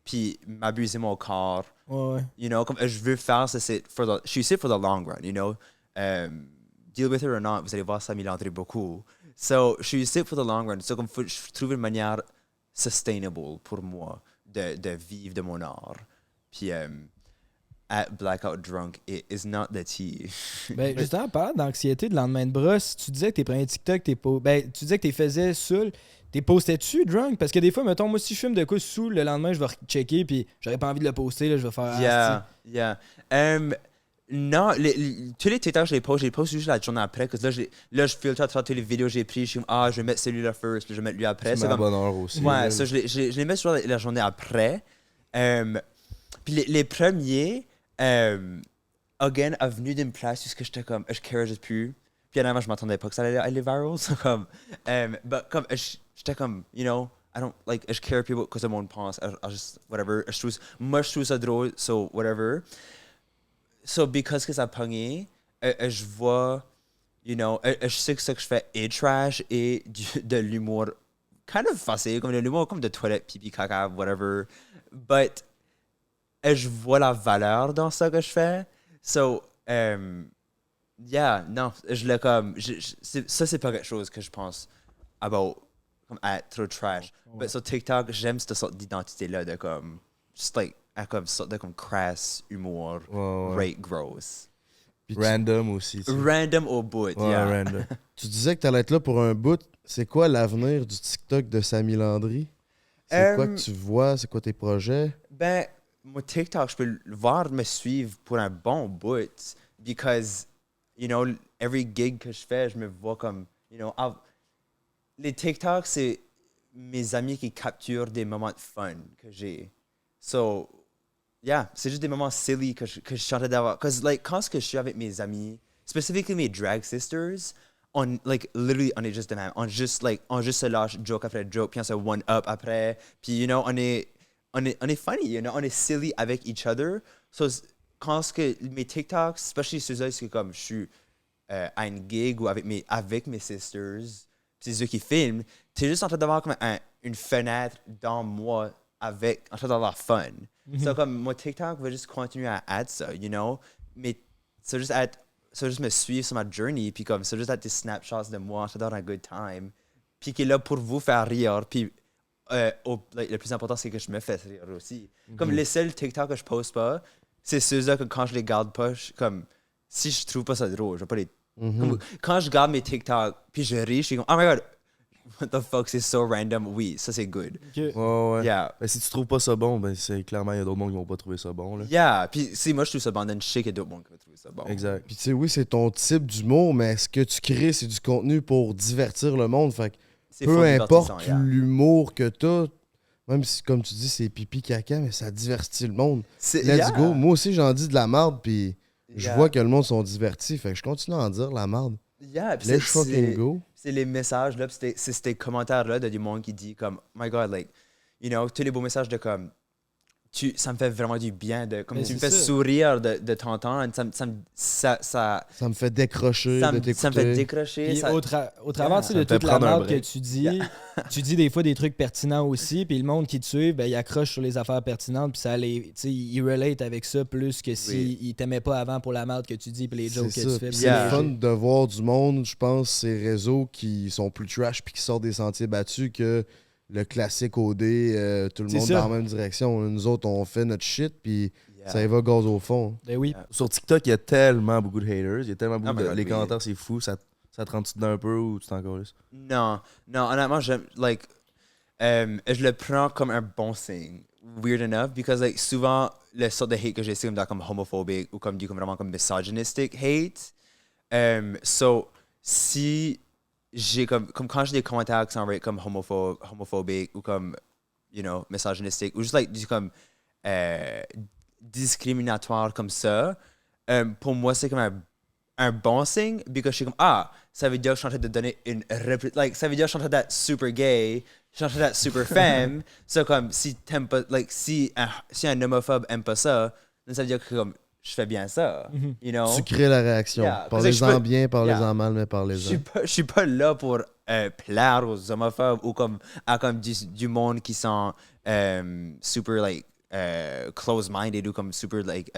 puis m'abuser mon corps. You know, comme je veux faire ça, je suis ici for the long run, you know. Deal with it or not, vous allez voir ça m'illandrer beaucoup. So, je suis ici for the long run. So, comme je trouve une manière sustainable pour moi de vivre de mon art. Puis, at blackout drunk, it is not the tea. Ben, justement, parlant d'anxiété, de lendemain de brosse, tu disais que tes premiers TikTok, tu disais que tu les faisais saoul. T'es postais-tu drunk? Parce que des fois, mettons, moi, si je fume de quoi sous, le lendemain, je vais checker, puis j'aurais pas envie de le poster, là, je vais faire... Non, tous les TikTok, je les poste juste la journée après. Parce que là, je filtre à travers toutes les vidéos que j'ai prises. Je suis comme, je vais mettre celui-là first, puis je vais mettre lui après. C'est ma bonne heure aussi. Ouais, ça, je les mets sur la journée après. Puis les premiers, again, est venu d'une place où j'étais comme, je care juste plus. Puis honnêtement, je m'attendais pas que ça allait aller viral. So, comme, comme, j'étais comme, you know, I don't, like, je care plus que le monde pense. I just, whatever. Moi, je trouve ça drôle, so, whatever. So, because que ça a pogné, je vois, you know, je sais que ce que je fais est trash et de l'humour kind of facile, comme de l'humour comme de toilette, pipi, caca, whatever. But, je vois la valeur dans ce que je fais. So, yeah, non, je l'ai comme, ça c'est pas quelque chose que je pense about, comme être trop trash. Ouais. But sur TikTok, j'aime cette sorte d'identité-là de comme, just like, comme sorte de comme crasse humour, rate gross. Random aussi. Random au bout, yeah. Random. Tu disais que t'allais être là pour un bout. C'est quoi l'avenir du TikTok de Samy Landry? C'est quoi que tu vois? C'est quoi tes projets? Ben, mon TikTok, je peux le voir me suivre pour un bon bout. Because, you know, every gig que je fais, je me vois comme, you know, les TikTok, c'est mes amis qui capturent des moments de fun que j'ai. So, yeah, c'est juste des moments silly que je suis en train d'avoir. Parce que, like, quand je suis avec mes amis, spécifiquement mes drag sisters, on, like, literally, on est juste de même. On juste se lâche joke après joke, puis on se one-up après. Puis, you know, on est funny, you know, on est silly avec each other. So, quand mes TikToks, especially ceux-là, c'est comme je suis à une gig ou avec mes sisters, c'est eux qui filment, t'es juste en train d'avoir comme une fenêtre dans moi en train d'avoir fun. So, comme mon TikTok va juste continuer à être ça, you know, mais ça juste me suivre sur ma journey, puis comme ça juste être des snapshots de moi en train d'avoir un good time, puis qui est là pour vous faire rire, puis le plus important c'est que je me fais rire aussi. Comme les seuls TikTok que je poste pas, c'est ceux-là que quand je les garde pas, comme si je trouve pas ça drôle, je vais pas les. Comme, quand je garde mes TikTok, puis je ris, je suis comme, oh my god, what the fuck, c'est so random. Oui, ça c'est good. Okay. Ouais. Yeah. Ben, si tu trouves pas ça bon, ben c'est clairement il y a d'autres mondes qui vont pas trouver ça bon. Là. Yeah, puis si moi je trouve ça bon, then je sais qu'il y a d'autres mondes qui vont trouver ça bon. Exact. Puis tu sais, oui, c'est ton type d'humour, mais ce que tu crées, c'est du contenu pour divertir le monde. Fait que peu importe l'humour que t'as, même si, comme tu dis, c'est pipi caca, mais ça divertit le monde. Let's go. Moi aussi, j'en dis de la merde, puis je vois que le monde sont divertis. Fait que je continue à en dire la merde. Yeah, let's fucking go. C'est les messages, là, c'est ces commentaires-là de du monde qui dit comme, oh my god, like, you know, tous les beaux messages de comme, ça me fait vraiment du bien, comme tu me fais sourire de t'entendre, ça me fait décrocher de t'écouter. Ça me fait décrocher. Puis au travers de toute la merde que tu dis, tu dis des fois des trucs pertinents aussi, puis le monde qui te suit, ben, il accroche sur les affaires pertinentes, puis ça il relate avec ça plus que s'il t'aimait pas avant pour la merde que tu dis, puis les jokes que tu fais. C'est le fun de voir du monde, je pense, ces réseaux qui sont plus trash puis qui sortent des sentiers battus que le classique OD, tout le monde dans la même direction. Nous autres, on fait notre shit, puis ça y va gaz au fond. Ben oui. Sur TikTok, il y a tellement beaucoup de haters. Il y a tellement beaucoup de... Les commentaires, c'est fou. Ça te rend-tu dedans un peu ou tu t'en colles? Non, honnêtement, je le prends comme un bon signe. Weird enough, because like, souvent, le sort de hate que j'ai, c'est comme homophobique ou comme vraiment comme misogynistic hate. So, si... j'ai comme quand j'ai des commentaires qui sont comme homophobiques ou comme, you know, misogynistiques ou juste like, comme discriminatoires comme ça, pour moi c'est comme un bon signe, parce que je suis comme, ça veut dire que je suis en train de donner une like, ça veut dire que je suis en train d'être super gay, je suis en train d'être super femme. So comme si t'aimes pas, like, si un homophobe aime pas ça, ça veut dire que comme je fais bien ça, you know? Tu crées la réaction. Parlez-en bien, parlez-en mal, mais parlez-en. Je suis pas là pour plaire aux homophobes ou comme du monde qui sont super like close-minded ou comme super like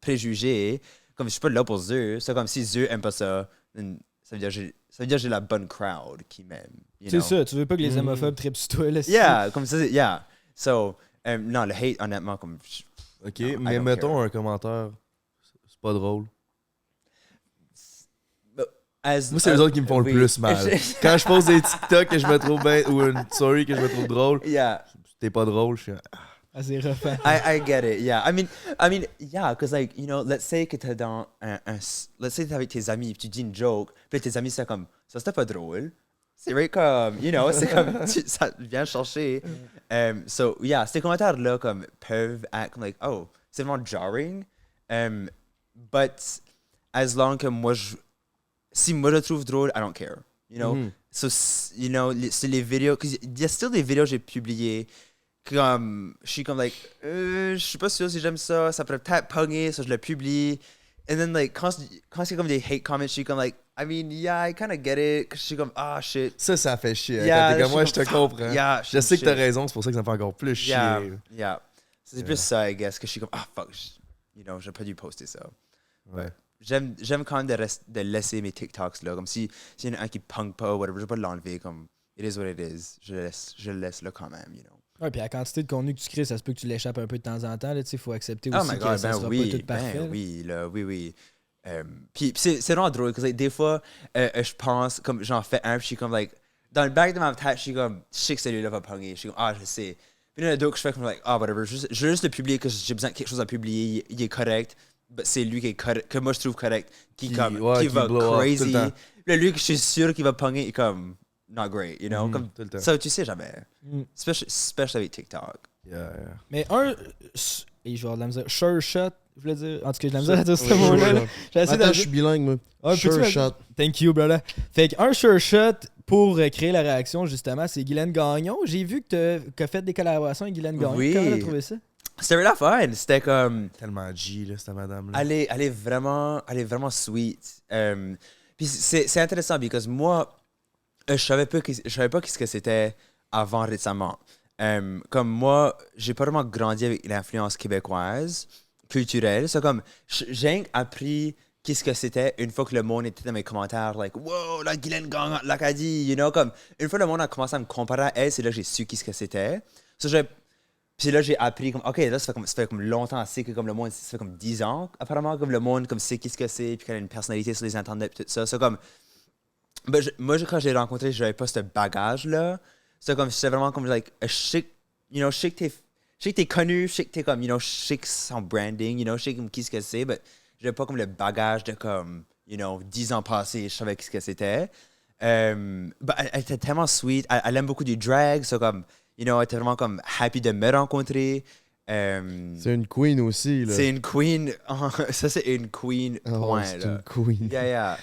préjugés. Comme je suis pas là pour eux. C'est comme si eux aiment pas ça, ça veut dire que j'ai la bonne crowd qui m'aime. C'est ça, tu veux pas que les homophobes trippent sur toi là. Yeah, comme ça, yeah. So, non, le hate, honnêtement, comme... OK, mais mettons un commentaire, c'est pas drôle. Moi, c'est les autres qui me font le plus mal. Quand je pose des TikTok que je me trouve bien, ou une story que je me trouve drôle, t'es pas drôle, je suis... Ah, c'est rough. Hein? I get it, yeah. I mean, yeah, because like, you know, let's say que t'es dans let's say t'es avec tes amis, puis tu dis une joke, puis tes amis c'est comme, ça c'était pas drôle. C'est vrai comme, you know, c'est comme, ça vient chercher. So, yeah, ces commentaires-là, comme, peuvent être comme, like, oh, c'est vraiment jarring. But, as long que si moi je le trouve drôle, I don't care, you know. So, you know, c'est les vidéos, il y a still des vidéos que j'ai publiées, comme, je suis comme, like, je suis pas sûr si j'aime ça, ça pourrait peut-être pogner, ça je le publie. And then, like, quand c'est comme des hate comments, je suis comme, like, I mean, yeah, I kind of get it. Je suis comme, ah, shit. Ça fait chier. Yeah, Quand t'es comme moi, je te comprends. Yeah, je sais que t'as raison, c'est pour ça que ça me fait encore plus chier. Yeah. C'est plus ça, I guess, que je suis comme, ah, fuck, you know, j'aurais pas dû poster ça. Ouais. J'aime quand même de laisser mes TikToks là, comme si y en a un qui punk pas, whatever, je vais pas l'enlever, comme, it is what it is. Je le laisse là quand même, you know. Ouais, puis la quantité de contenu que tu crées, ça se peut que tu l'échappes un peu de temps en temps. Il faut accepter Oh aussi my que God, ça sera pas tout parfait. Oui. Puis c'est vraiment drôle, parce que des fois, je pense, comme j'en fais un, puis je suis comme, like, dans le back de ma tête, je suis comme, je sais que celui-là va pogner. Je suis comme, ah, je sais. Puis il y en a d'autres que je fais comme, like, ah, whatever, je veux juste le publier, que j'ai besoin de quelque chose à publier, il est correct. C'est lui qui est correct, que moi je trouve correct, qui va crazy. Là, lui que je suis sûr qu'il va pogner, il est comme, not great, you know? Comme, ça, tu sais jamais. Especially avec TikTok. Yeah. Mais et je vais avoir de la misère. Sure shot, je voulais dire. En tout cas, j'ai de la misère à dire ce mot-là. Attends, je suis bilingue, moi. Sure shot. Thank you, brother. Fait qu'un sure shot pour créer la réaction, justement, c'est Guylaine Gagnon. J'ai vu que tu as fait des collaborations avec Guylaine Gagnon. Oui. Comment tu as trouvé ça? C'était vraiment fun. C'était comme. Tellement G, là, cette madame-là. Elle est vraiment sweet. Puis c'est intéressant, parce que moi, je savais pas ce que c'était avant récemment. Comme moi, j'ai pas vraiment grandi avec l'influence québécoise, culturelle. C'est comme, j'ai appris qu'est-ce que c'était une fois que le monde était dans mes commentaires, like, wow, la Guylaine Gagnon, l'Acadie, you know, comme, une fois le monde a commencé à me comparer à elle, c'est là que j'ai su qu'est-ce que c'était. Puis là, j'ai appris, comme, OK, là, ça fait comme longtemps assez que comme le monde, ça fait comme 10 ans, apparemment, comme le monde comme sait qu'est-ce que c'est, puis qu'elle a une personnalité sur les internets, puis tout ça. C'est comme, moi, quand j'ai rencontré, j'avais pas ce bagage-là. C'est comme, c'était vraiment comme, like, je sais que t'es connu, je sais que t'es comme, you know, je sais que son branding, you know, je sais comme qu'est-ce que c'est, mais j'avais pas comme le bagage de comme, you know, 10 ans passés, je savais qu'est-ce que c'était. Elle était tellement sweet, elle aime beaucoup du drag, c'est comme, you know, elle était vraiment comme happy de me rencontrer. C'est une queen aussi, là. C'est une queen. Ça, c'est une queen, point. C'est une queen. Yeah.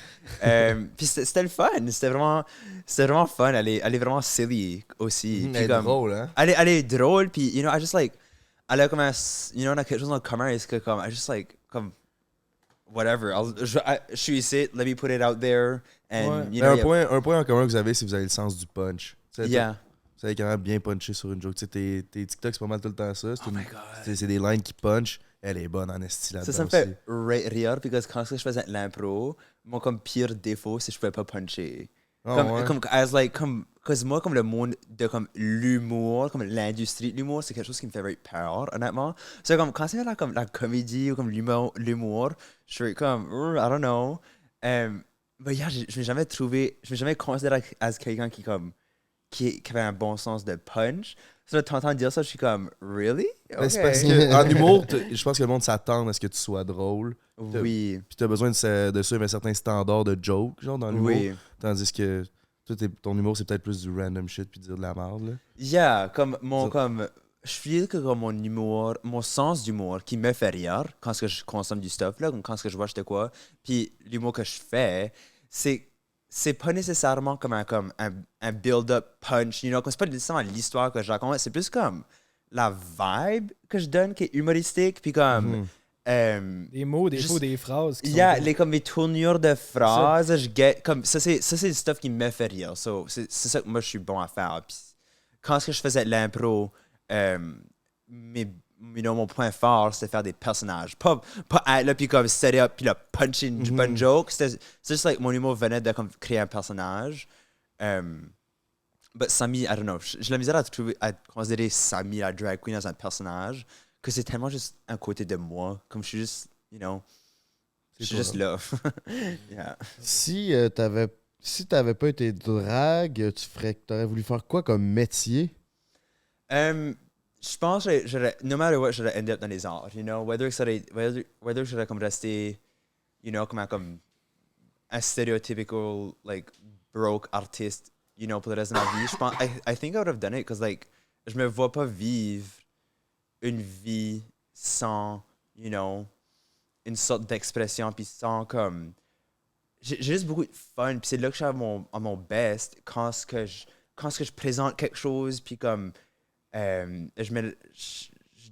Puis c'était le fun. C'était vraiment fun. Elle est vraiment silly aussi. Elle est drôle, hein? Elle est drôle, puis, you know, I just like. Elle a comme un. You know, on a quelque chose en commun. Est-ce que, comme, I just like. Comme. Whatever. Je suis ici, let me put it out there. And, you know, un point en commun que vous avez, c'est que vous avez le sens du punch. Yeah. Vous savez quand même bien puncher sur une joke. Tu sais, tes TikTok, c'est pas mal tout le temps ça. Oh my God. C'est des lines qui punch. Elle est bonne en esti là-dedans. Ça me fait rire, parce que quand je faisais l'impro, mon comme pire défaut, c'est que je pouvais pas puncher. Moi, comme le monde de comme l'humour, comme l'industrie de l'humour, c'est quelque chose qui me fait very peur, honnêtement. C'est comme quand c'est comme la comédie ou comme l'humour, je suis comme, I don't know. Mais yeah, je m'ai jamais considéré as quelqu'un qui avait un bon sens de punch. Ça, de t'entendre dire ça, je suis comme, really? Okay. C'est parce qu'en humour, je pense que le monde s'attend à ce que tu sois drôle. Oui. Puis t'as besoin de suivre un certain standard de joke, genre, dans l'humour. Oui. Tandis que toi, ton humour, c'est peut-être plus du random shit puis dire de la merde, là. Yeah, je feel que comme mon humour, mon sens d'humour qui me fait rire quand je consomme du stuff, là, quand je vois de quoi, puis l'humour que je fais, c'est pas nécessairement comme un build-up punch, you know, c'est pas nécessairement l'histoire que je raconte, c'est plus comme la vibe que je donne qui est humoristique, puis comme... des mots, des fois, des phrases. Comme mes tournures de phrases, ça c'est du stuff qui me fait rire, so, c'est ça que moi je suis bon à faire. Puis, quand je faisais de l'impro, mon point fort, c'était faire des personnages. Pas être là, puis comme set up, puis là, puncher une bonne joke. C'est juste like mon humour venait de comme, créer un personnage. But Samy, I don't know. J'ai la misère à considérer Samy, la drag queen, as un personnage, que c'est tellement juste un côté de moi. Comme je suis juste, you know, je suis juste là. Yeah. Si t'avais pas été drag, t'aurais voulu faire quoi comme métier? Je pense que j'aurais, no matter what, j'aurais end up dans les arts, you know? Whether j'aurais comme resté, you know, comme un stereotypical, like, broke artiste, you know, pour le reste de ma vie. Je pense, I think I would have done it, because, like, je me vois pas vivre une vie sans, you know, une sorte d'expression, puis sans, comme... J'ai juste beaucoup de fun, puis c'est là que je suis à mon best, quand ce que je présente quelque chose, puis comme... je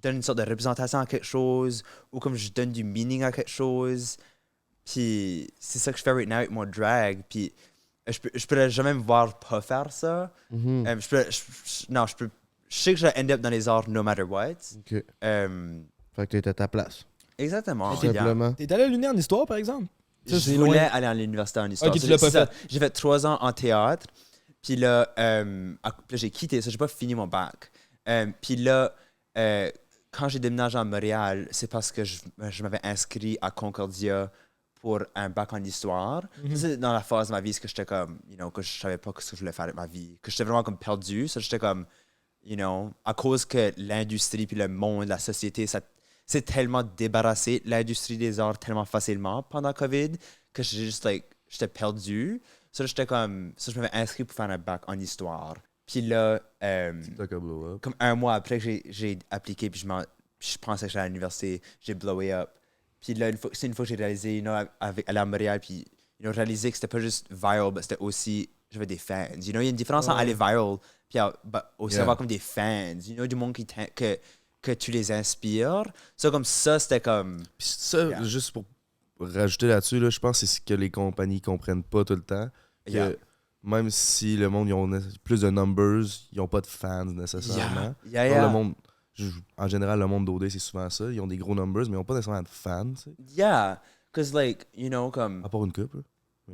donne une sorte de représentation à quelque chose, ou comme je donne du meaning à quelque chose. Puis c'est ça que je fais right now avec mon drag. Puis je pourrais jamais me voir pas faire ça. Je sais que je vais end up dans les arts no matter what. OK. Fait que t'es à ta place. Exactement. Simplement. T'es allé à l'Uni en histoire, par exemple? Ça, Je voulais aller à l'université en histoire. Ok, tu l'as pas fait. J'ai fait 3 ans en théâtre. Puis là, j'ai quitté ça. J'ai pas fini mon bac. Puis là, quand j'ai déménagé à Montréal, c'est parce que je m'avais inscrit à Concordia pour un bac en histoire. C'est dans la phase de ma vie que j'étais comme, you know, que je savais pas ce que je voulais faire avec ma vie, que j'étais vraiment comme perdu. Ça, j'étais comme, you know, à cause que l'industrie puis le monde, la société, ça s'est tellement débarrassé de l'industrie des arts tellement facilement pendant COVID que j'ai juste, like, j'étais perdu. Ça, j'étais comme, ça, je m'avais inscrit pour faire un bac en histoire. Puis là, comme un mois après que j'ai appliqué, puis je pensais que j'allais à l'université, j'ai blowé up. Puis là, une fois que j'ai réalisé, you know, aller à Montréal, puis you know, réaliser que c'était pas juste viral, mais c'était aussi, j'avais des fans. You know, il y a une différence entre aller viral, puis aussi avoir comme des fans. You know, du monde que tu les inspires. Ça, comme ça, c'était comme... Puis ça, juste pour rajouter là-dessus, là, je pense que c'est ce que les compagnies comprennent pas tout le temps. Que même si le monde, ils ont plus de numbers, ils n'ont pas de fans nécessairement. Le monde, en général, le monde d'OD, c'est souvent ça. Ils ont des gros numbers, mais ils n'ont pas nécessairement de fans. Tu sais. Yeah, because, like, you know, comme... À part une couple.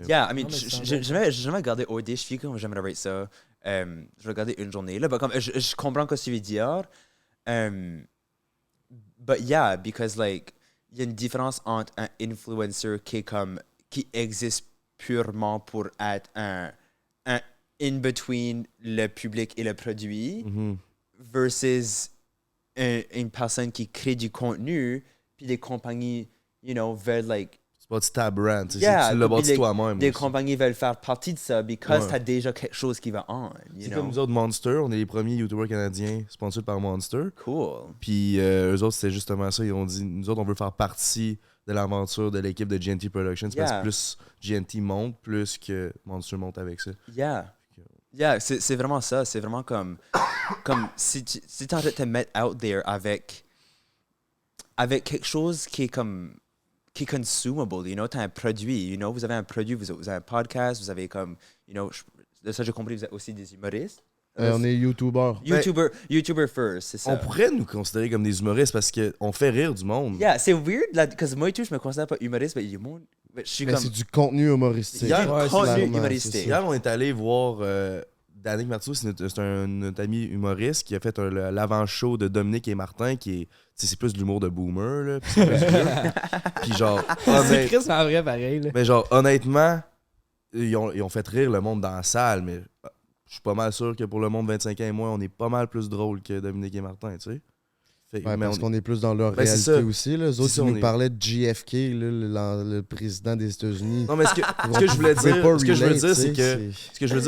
Yeah, I mean, j'ai jamais regardé OD, je suis comme j'aimerais rate ça. Je vais regarder une journée. Là, comme, je comprends ce que tu veux dire. But yeah, because, like, il y a une différence entre un influencer qui existe purement pour être un in-between le public et le produit versus une personne qui crée du contenu, puis des compagnies, you know, veulent, like... C'est pas du ta brand, tu l'as bâti toi-même. Des compagnies veulent faire partie de ça because t'as déjà quelque chose qui va on, C'est comme nous autres, Monster, on est les premiers YouTubers canadiens sponsorisés par Monster. Cool. Puis eux autres, c'était justement ça, ils ont dit, nous autres, on veut faire partie de l'aventure de l'équipe de GNT Productions, parce que plus GNT monte, plus que Monster monte avec ça. Yeah, c'est vraiment ça. C'est vraiment comme si tu en train de te mettre out there avec quelque chose qui est consumable, you know, t'as un produit, you know, vous avez un produit, vous avez un podcast, vous avez comme, you know, de ça j'ai compris, vous êtes aussi des humoristes. On est YouTubers. YouTuber first, c'est ça. On pourrait nous considérer comme des humoristes parce qu'on fait rire du monde. Yeah, c'est weird, parce que moi et tout, je me considère pas humoriste, mais c'est du contenu humoristique. Hier, on est allé voir Danick Martineau, c'est notre ami humoriste qui a fait l'avant-show de Dominique et Martin, c'est plus de l'humour de boomer, là. Puis genre, c'est Chris en vrai pareil, là. Mais genre, honnêtement, ils ont fait rire le monde dans la salle, mais je suis pas mal sûr que pour le monde 25 ans et moins, on est pas mal plus drôle que Dominique et Martin, tu sais. Parce qu'on est plus dans leur réalité aussi. Là. Les autres, ils nous parlaient de JFK, le président des États-Unis. Non, mais ce que je voulais dire,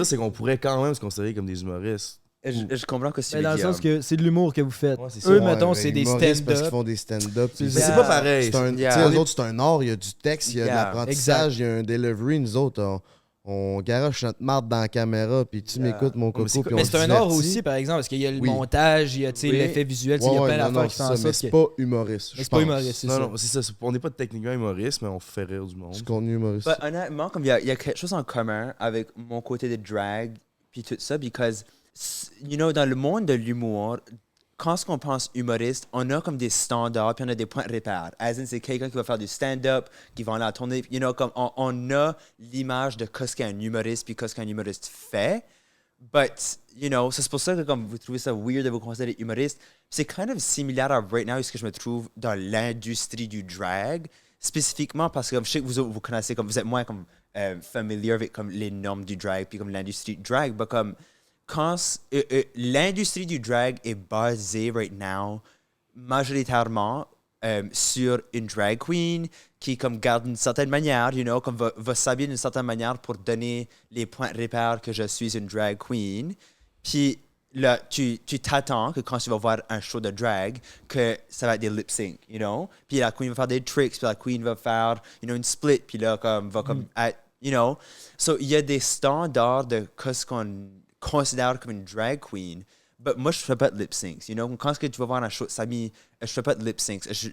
c'est qu'on pourrait quand même se considérer comme des humoristes. Je comprends que c'est dans le sens que c'est de l'humour que vous faites. Eux, mettons, c'est des stand-up. Parce qu'ils font des stand-up. Mais c'est pas pareil. Les autres, c'est un art, il y a du texte, il y a de l'apprentissage, il y a un delivery. Nous autres, on garoche notre marde dans la caméra, puis tu m'écoutes, mon coco, puis on Mais c'est un art aussi, par exemple, parce qu'il y a le montage, il y a l'effet visuel, il y a plein d'affaires qui font ça. Mais c'est pas humoriste. C'est pas humoriste, c'est ça. Non, c'est ça. On n'est pas techniquement humoriste, mais on fait rire du monde. C'est contenu humoriste. Honnêtement, comme il y a quelque chose en commun avec mon côté de drag, puis tout ça, because, you know, dans le monde de l'humour, quand on pense humoriste, on a comme des standards, puis on a des points de repère. As in, c'est quelqu'un qui va faire du stand-up, qui va aller à la tournée. You know, comme on a l'image de ce qu'un humoriste, puis ce qu'un humoriste fait. But, you know, c'est pour ça que comme vous trouvez ça weird de vous considérer humoriste. C'est kind of similaire à right now ce que je me trouve dans l'industrie du drag. Spécifiquement parce que comme, je sais que vous connaissez, comme vous êtes moins comme familier avec comme les normes du drag, puis comme l'industrie du drag. Mais comme l'industrie du drag est basée right now majoritairement sur une drag queen qui comme garde une certaine manière, comme va s'habiller d'une certaine manière pour donner les points de repère que je suis une drag queen. Puis là, tu t'attends que quand tu vas voir un show de drag, que ça va être des lip sync, Puis la queen va faire des tricks, puis la queen va faire, une split, puis là, va être, So, il y a des standards de ce qu'on considère comme une drag queen. Mais moi, je fais pas de lip syncs, Quand tu vas voir un show de Samy, je fais pas de lip syncs. Je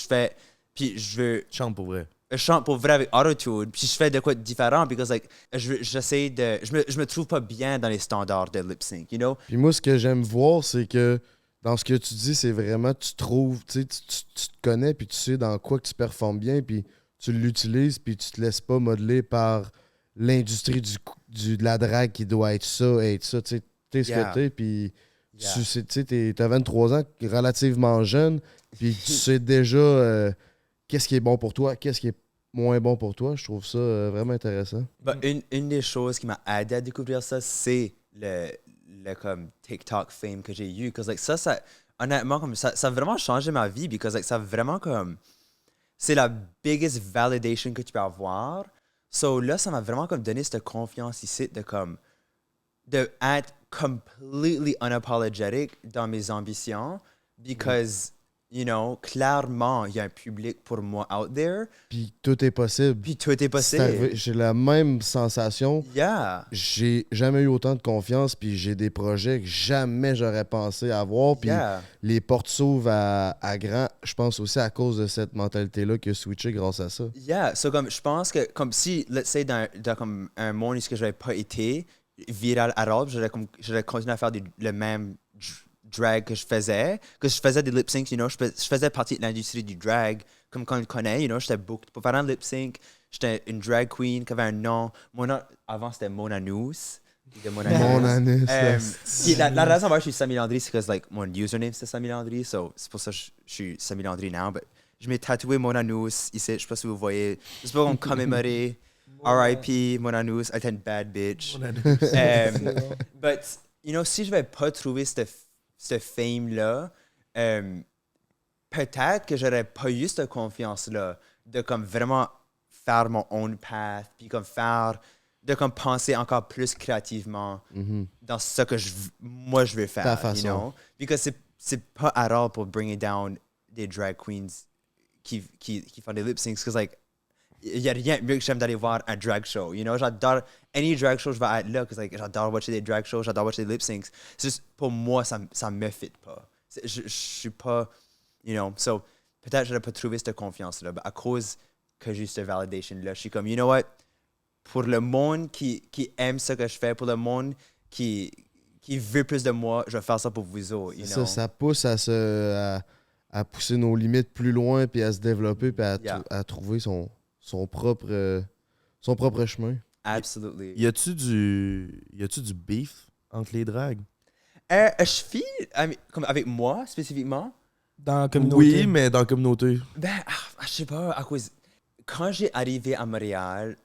fais, puis Je chante pour vrai. Je chante pour vrai avec autotune, puis je fais de quoi de différent, because like, j'essaie de, je me trouve pas bien dans les standards de lip sync, Puis moi, ce que j'aime voir, c'est que dans ce que tu dis, c'est vraiment, tu trouves, tu te connais, puis tu sais dans quoi que tu performes bien, puis tu l'utilises, puis tu te laisses pas modeler par l'industrie de la drague qui doit être ça. Tu sais, t'es ce que t'es, puis tu sais, t'as 23 ans, relativement jeune, puis tu sais déjà qu'est-ce qui est bon pour toi, qu'est-ce qui est moins bon pour toi. Je trouve ça vraiment intéressant. Une des choses qui m'a aidé à découvrir ça, c'est le comme TikTok fame que j'ai eu. Parce que ça, honnêtement, comme ça a vraiment changé ma vie. Parce que ça vraiment comme... C'est la biggest validation que tu peux avoir. So là, ça m'a vraiment comme donné cette confiance ici de être completely unapologetic dans mes ambitions. Because... clairement, il y a un public pour moi out there. Puis tout est possible. J'ai la même sensation. Yeah. J'ai jamais eu autant de confiance, puis j'ai des projets que jamais j'aurais pensé avoir. Puis les portes s'ouvrent à grand. Je pense aussi à cause de cette mentalité-là qui a switché grâce à ça. Yeah. So, comme, je pense que, comme si, let's say, dans comme un monde où je n'avais pas été viral à l'autre, j'aurais continué à faire le même drag que je faisais des lip syncs, je faisais partie de l'industrie du drag, comme on le connaît, j'étais booked pour faire un lip sync, j'étais une drag queen qui avait un nom, mon nom avant c'était Mona News. Mona News. La raison pour laquelle je suis Samy Landry, c'est que like, mon username c'est Samy Landry, so c'est pour ça que je suis Samy Landry now, but je m'ai tatoué Mona News ici, je sais pas si vous voyez, c'est pour me commémorer, R.I.P. Mona News, I était une bad bitch. But, si je vais pas trouver ce fame-là, peut-être que j'aurais pas eu cette confiance-là de comme vraiment faire mon own path, puis de comme penser encore plus créativement dans ce que moi je veux faire. Ta façon. Parce que c'est pas à all pour bring down des drag queens qui font des lip syncs, parce que like, il y a rien de mieux que j'aime d'aller voir un drag show, j'adore any drag show, je vais être là, parce que like, j'adore watcher des drag shows, j'adore watcher des lip syncs. C'est juste, pour moi, ça me fit pas. Je suis pas, so peut-être j'aurais pas trouvé cette confiance-là, à cause que j'ai cette validation-là. Je suis comme, you know what, pour le monde qui aime ce que je fais, pour le monde qui veut plus de moi, je vais faire ça pour vous autres, Ça pousse à pousser nos limites plus loin, puis à se développer, puis à trouver son propre chemin. Absolutely. Y a-tu du beef entre les dragues? Je file comme avec moi spécifiquement. Dans la communauté. Oui, mais dans la communauté. Je sais pas, à cause. Quand j'ai arrivé à Montréal,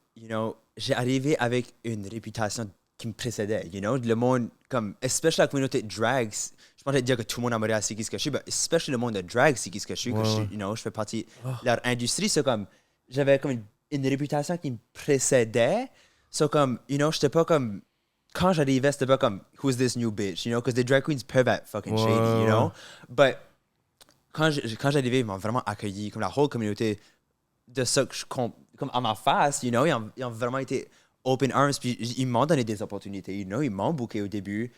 j'ai arrivé avec une réputation qui me précédait, le monde, comme, especially la communauté de drags. Je pensais dire que tout le monde à Montréal sait qui ce que je suis, mais especially le monde de drag sait qui ce que je suis, je fais partie de leur industrie. C'est comme, j'avais comme une réputation qui me précédait. So, comme, j'étais pas comme. Quand j'arrivais, c'était pas comme, who's this new bitch, because the drag queens peuvent être fucking shady, But, quand j'arrivais, ils m'ont vraiment accueilli, comme la whole communauté de ça que comme à ma face, ils ont vraiment été open arms, puis ils m'ont donné des opportunités, ils m'ont booké au début,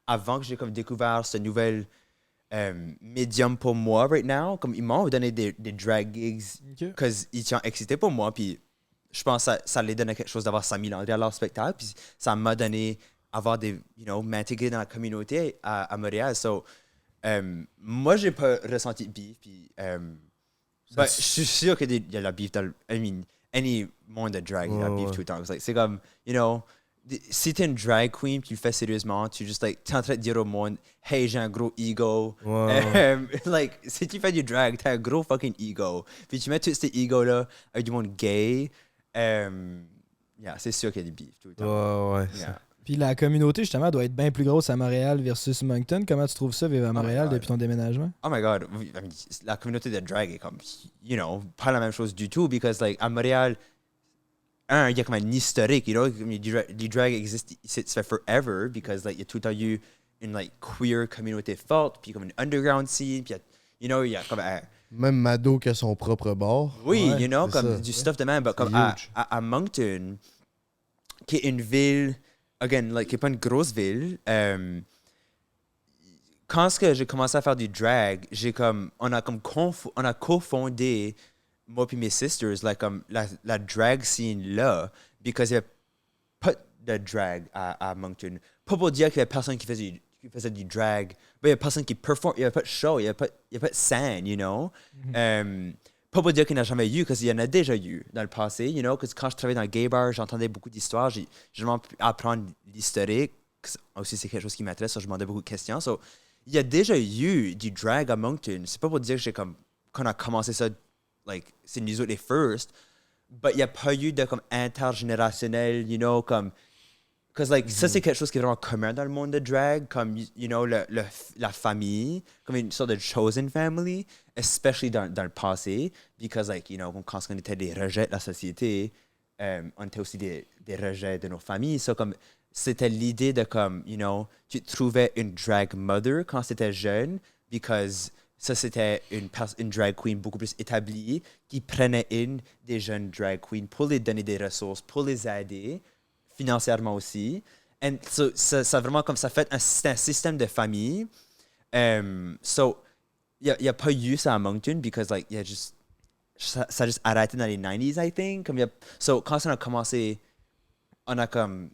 avant que j'ai comme découvert ce nouvel médium pour moi right now, comme ils m'ont donné des drag gigs, parce qu'ils sont excités pour moi, puis je pense que ça les donnait quelque chose d'avoir 5000 Landry à leur spectacle, puis ça m'a donné avoir des, m'intégrer dans la communauté à Montréal. So, moi, j'ai pas ressenti de beef, puis je suis sûr qu'il y a la beef dans any monde de drag, il y a beef tout le temps. C'est comme, si t'es une drag queen, puis tu le fais sérieusement, t'es en train de dire au monde, hey, j'ai un gros ego. Like, si tu fais du drag, t'as un gros fucking ego. Puis tu mets tout cet ego-là avec du monde gay, c'est sûr qu'il y a des beefs tout le temps. Ouais. Yeah. Puis la communauté, justement, doit être bien plus grosse à Montréal versus Moncton. Comment tu trouves ça, vivre à Montréal depuis ton déménagement? Oh my god, I mean, la communauté de drag est comme, you know, pas la même chose du tout, because like, à Montréal, il y a comme un historique, you know, les drag existent, ça fait forever, because like, il y a tout le temps eu une like, queer communauté forte, puis comme une underground scene, puis you know, il y a comme même Mado qui a son propre bar. Oui, ouais, you know, comme ça. du stuff de même, but comme à Moncton, qui est une ville, again, like, qui n'est pas une grosse ville, quand j'ai commencé à faire du drag, on a cofondé, moi et mes sisters, like, comme la drag scene là, because il n'y avait pas de drag à Moncton. Pas pour dire qu'il y avait personne qui faisait du drag, mais il n'y avait personne qui performe, il n'y avait pas de show, il n'y avait pas de scène, you know. Pas pour dire qu'il n'y en a jamais eu, parce qu'il y en a déjà eu dans le passé, you know, parce que quand je travaillais dans le gay bar, j'entendais beaucoup d'histoires, j'ai vraiment pu apprendre l'historique, aussi c'est quelque chose qui m'intéresse, so je demandais beaucoup de questions. So, il y a déjà eu du drag à Moncton, c'est pas pour dire que qu'on a commencé ça, like, c'est nous autres les first, but il n'y a pas eu de comme intergénérationnel, you know, comme, parce like, ça c'est quelque chose qui est vraiment commun dans le monde de drag, comme, you know, la famille, comme une sorte de chosen family, especially dans le passé, because like, you know, quand on était des rejets de la société, on était aussi des rejets de nos familles, so comme, c'était l'idée de comme, you know, tu trouvais une drag mother quand c'était jeune, because ça c'était une drag queen beaucoup plus établie, qui prenait in des jeunes drag queens pour les donner des ressources, pour les aider, financièrement aussi. And so, ça vraiment comme ça fait un système de famille. So, il n'y a pas eu ça à Moncton, because like, ça a juste arrêté dans les 90s, I think. Comme so, quand on a commencé, on a comme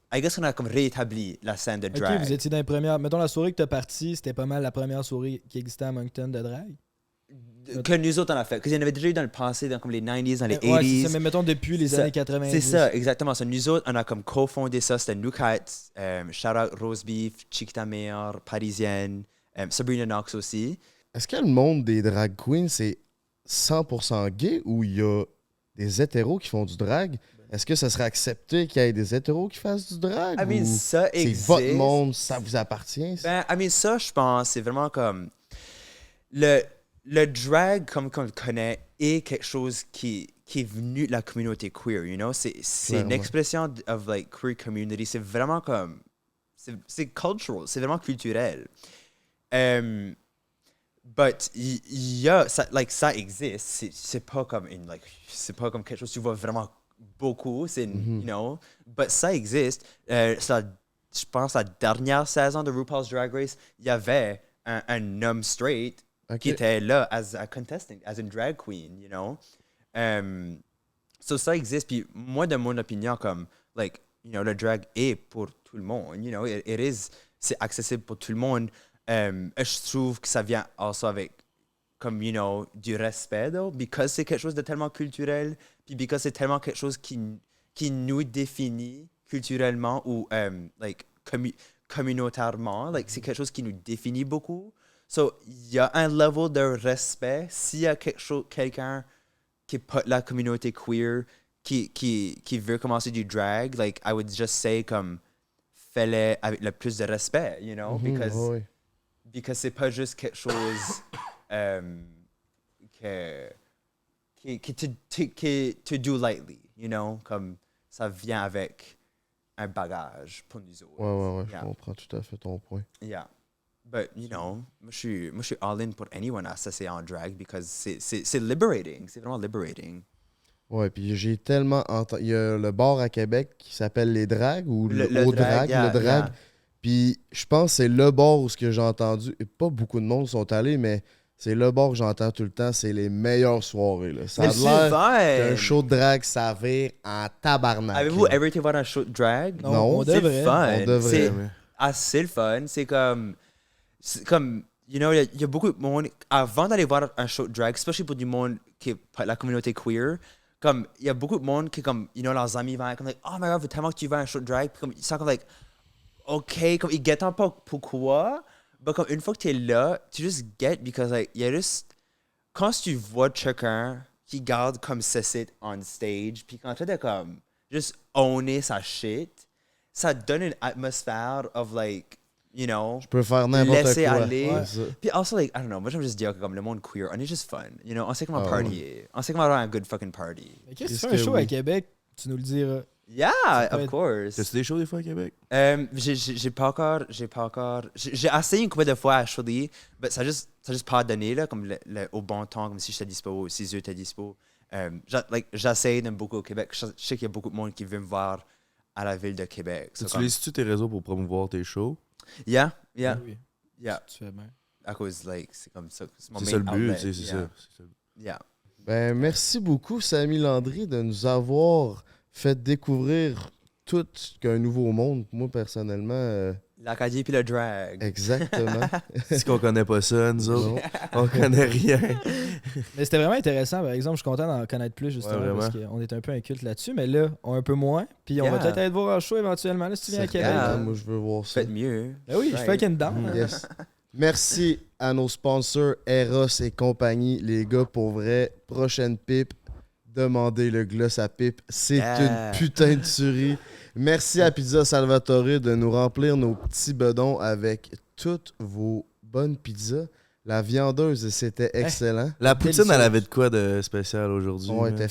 réétabli la scène de drag. Ok, vous étiez dans les premières. Mettons, la soirée que tu as partie, c'était pas mal la première soirée qui existait à Moncton de drag. Que nous autres on a fait. Parce qu'il y en avait déjà eu dans le passé, dans comme les 90s, dans les 80s. Ouais, c'est ça, mais mettons depuis les années 90. C'est ça, exactement. So, nous autres, on a comme cofondé ça. C'était nous quatre. Shout out Rose Beef, Chiquita Meilleur, Parisienne, Sabrina Knox aussi. Est-ce que le monde des drag queens, c'est 100% gay ou il y a des hétéros qui font du drag? Est-ce que ça serait accepté qu'il y ait des hétéros qui fassent du drag? I mean, ça existe. C'est votre monde, ça vous appartient? Ben, I mean, ça, je pense, c'est vraiment comme... Le drag, comme on le connaît, est quelque chose qui est venu de la communauté queer, you know? C'est une expression of, like, queer community. C'est vraiment comme... C'est cultural, c'est vraiment culturel. But ça existe. C'est pas comme c'est pas comme quelque chose que tu vois vraiment beaucoup. C'est you know. But ça existe. Je pense la dernière saison de RuPaul's Drag Race, il y avait un homme straight qui était là as a contestant, as a drag queen, you know. So ça existe. Puis moi, de mon opinion, comme like you know, le drag est pour tout le monde. You know, c'est accessible pour tout le monde. Je trouve que ça vient aussi avec, comme, you know, du respect, though, because c'est quelque chose de tellement culturel, puis because c'est tellement quelque chose qui nous définit culturellement ou, like, communautairement. Like, c'est quelque chose qui nous définit beaucoup. So, il y a un level de respect. S'il y a quelqu'un qui n'est pas de la communauté queer, qui veut commencer du drag, like, I would just say, comme, fais-le avec le plus de respect, you know, because c'est pas juste quelque chose qui te do lightly, you know, comme ça vient avec un bagage pour nous autres. Ouais, je comprends tout à fait ton point. Yeah. But, you know, moi je suis all-in pour anyone à s'essayer en drag, because c'est liberating, c'est vraiment liberating. Ouais, puis j'ai tellement entendu... Il y a le bar à Québec qui s'appelle Les Drags, ou le drag. Yeah, le drag. Yeah. Puis je pense que c'est le bar où ce que j'ai entendu, et pas beaucoup de monde sont allés, mais c'est le bar que j'entends tout le temps, c'est les meilleures soirées. Là. Ça a l'air qu'un show de drag, ça vire en tabarnak. Avez-vous ever été voir un show de drag? Non, c'est le fun. On devrait. C'est assez le fun. C'est comme you know, il y a beaucoup de monde, avant d'aller voir un show de drag, especially pour du monde qui est pas la communauté queer, comme, il y a beaucoup de monde qui, comme, you know, leurs amis vont comme, like, oh my god, veux tellement que tu vas à un show de drag, puis comme, ils sont comme, like, ok, comme, ils guettent pas pourquoi, mais comme, une fois que t'es là, tu juste get, because, like, il y a juste, quand tu vois quelqu'un qui garde comme ceci on stage, puis quand tu es comme, juste owner sa shit, ça donne une atmosphère of like, you know, Je peux faire n'importe quoi. laisser aller. Ouais, c'est ça. Puis also, like, I don't know, moi j'aime juste dire que comme le monde queer, on est juste fun. You know, on sait comment Ah, partyer. On sait comment avoir un good fucking party. Mais Chris, tu Qu'est-ce fais un que show oui. à Québec, tu nous le diras. Yeah, peut of être- course. T'as-tu des shows des fois à Québec? J'ai pas encore. J'ai essayé une couple de fois actually, mais ça a juste pas donné là, comme au bon temps, comme si j'étais dispo, si eux étaient dispo. J'essaie d'aimer beaucoup au Québec. Je sais qu'il y a beaucoup de monde qui veut me voir à la ville de Québec. Tu So, comme- utilises-tu tes réseaux pour promouvoir tes shows? Yeah. Oui, Yeah. tu fais bien. À cause, like, c'est comme ça. mon C'est main ça le but, outlet. tu sais, c'est Yeah. ça. C'est ça. Yeah. Ben, merci beaucoup, Samy Landry, de nous avoir fait découvrir tout qu'un nouveau monde. Moi, personnellement, L'Acadie puis le drag. exactement. C'est qu'on connaît pas ça, nous autres. Non. On connaît rien. Mais c'était vraiment intéressant, par exemple. Je suis content d'en connaître plus, justement, Ouais, parce qu'on est un peu inculte là-dessus. Mais là, on un peu moins. Puis on va Yeah. peut-être aller te voir en show éventuellement, là, si tu viens à Québec. Yeah. Moi, je veux voir ça. Faites mieux. Ben oui, je fais Right. fucking down. hein. Yes. Merci à nos sponsors Eros et compagnie. Les gars, pour vrai, prochaine pipe, demandez le gloss à pipe. C'est Yeah. une putain de tuerie. Merci à Pizza Salvatore de nous remplir nos petits bedons avec toutes vos bonnes pizzas. La viandeuse, c'était excellent. La poutine, Délicieux. elle avait de quoi de spécial aujourd'hui? On là? était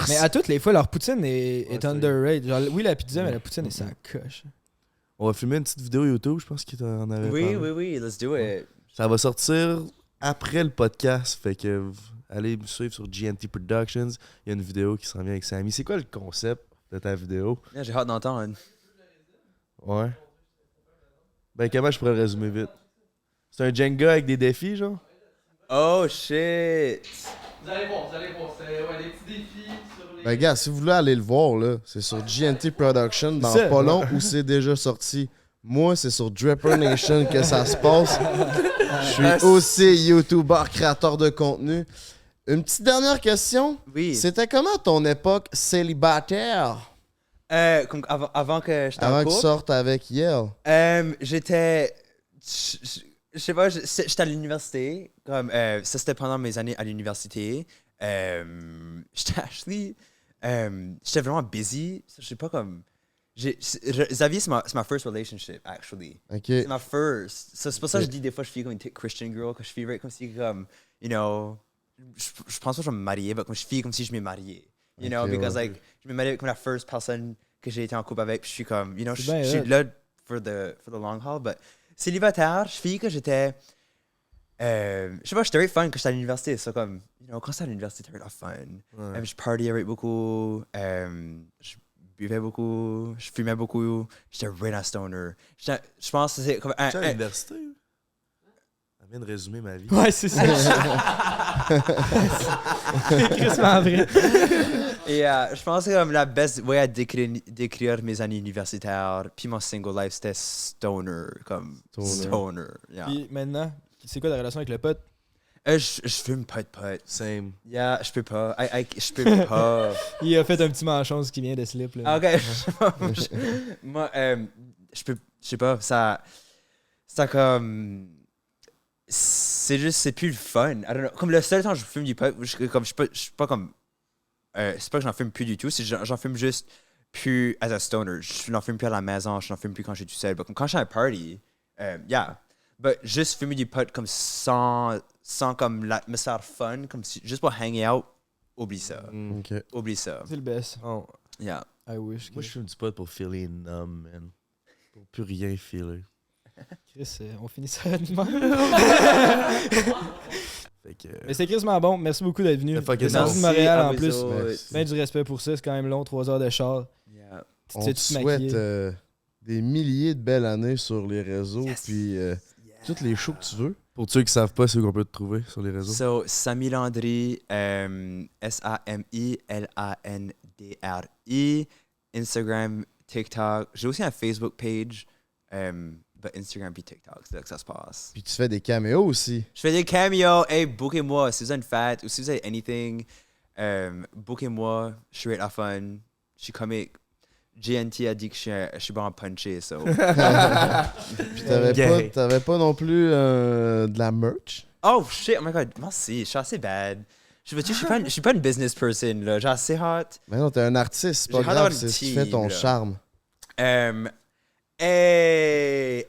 Mais à toutes les fois, leur poutine est Ouais, underrated. Genre, oui, la pizza, mais la poutine est sa coche. On va filmer une petite vidéo YouTube, je pense qu'il en avait Oui, parlé. oui, let's do it. Ça va sortir après le podcast, fait que allez me suivre sur GNT Productions. Il y a une vidéo qui s'en vient avec Samy. C'est quoi le concept de ta vidéo? Yeah, j'ai hâte d'entendre. Ouais. Ben, comment je pourrais le résumer vite? C'est un Jenga avec des défis, genre? Oh shit! Vous allez voir, c'est des petits défis sur les... Ben, gars, si vous voulez aller le voir, là, c'est sur GNT Production dans Ça, pas long où c'est déjà sorti. Moi, c'est sur Dripper Nation que ça se passe. Je suis aussi YouTuber, créateur de contenu. Une petite dernière question. Oui. C'était comment ton époque célibataire Comme avant que j'étais en avant que tu couple, sortes avec Yale? j'étais. Je sais pas, j'étais à l'université. Comme, ça, c'était pendant mes années à l'université. J'étais actually. J'étais vraiment busy. Je sais pas comme. Xavier, c'est ma first relationship, actually. Ok. C'est ma first. C'est pour ça que je dis des fois, je suis comme une petite Christian girl, que je suis comme si, comme, you know. Je pense pas que je vais me marier, mais comme je suis comme si je m'ai marié. You know, Ok, because ouais. like, je m'ai marié avec comme la first personne que j'ai été en couple avec, puis je suis comme, you know, C'est je bien suis hot. là for the long haul, but célibataire, je suis que j'étais, je sais pas, j'étais very fun quand j'étais à l'université, c'est comme, you know, quand j'étais à l'université, c'était really fun. Ouais. Je partiais beaucoup, je buvais beaucoup, je fumais beaucoup, j'étais really stoner. Je pense que c'est comme Tu es à l'université? Elle vient de résumer ma vie. Ouais, c'est ça. C'est crissement vrai. Et je pense que comme la best way à décrire mes années universitaires, puis mon single life, c'était stoner, comme stoner. Yeah. Puis maintenant, c'est quoi la relation avec le pote? Je fume pas de pot. Same. Yeah, je peux pas. Je peux pas. Il a fait un petit manchon, ce qui vient de slip. Là. Ok. Moi, je sais pas, ça comme. C'est juste, c'est plus le fun. I don't know. Comme le seul temps que je fume du pot, je suis pas comme. C'est pas que j'en fume plus du tout, c'est que j'en fume juste plus as a stoner. Je n'en fume plus à la maison, je n'en fume plus quand je suis tout seul. Comme quand je suis à un party, yeah. But juste fumer du pot comme sans comme l'atmosphère fun, comme si, juste pour hang out, oublie ça. Ok. Oublie ça. C'est le best. Oh. Yeah. I wish. Moi, je fume du pot pour filer numb, man. Pour plus rien filer. Chris, on finit ça rapidement. Fait que... Mais c'était crissement bon. Merci beaucoup d'être venu. C'est fucking Merci de nice. Montréal en à vous plus. autres. Merci. Ben du respect pour ça. C'est quand même long, 3 heures de char. Yeah. Tu On t'es te tout maquillé. souhaite des milliers de belles années sur les réseaux, Yes. puis toutes les shows que tu veux. Pour ceux qui savent pas, c'est où qu'on peut te trouver sur les réseaux. So, Samy Landry, SamiLandry, Instagram, TikTok. J'ai aussi un Facebook page, but Instagram puis TikTok, c'est là que ça se passe. Puis tu fais des caméos aussi. Je fais des cameos. Hey, bookez-moi. Si vous avez une fête ou si vous avez anything, bookez-moi. Je suis la fun. Je suis comique. GNT a dit que je suis bon à puncher, so. Puis t'avais pas non plus de la merch. Oh shit, oh my god, merci. Je suis assez bad. Je suis pas une business person, là. J'ai assez hot. Mais non, t'es un artiste, c'est pas J'ai hâte grave, d'avoir une c'est ce qui fait ton team, là. charme. Hey,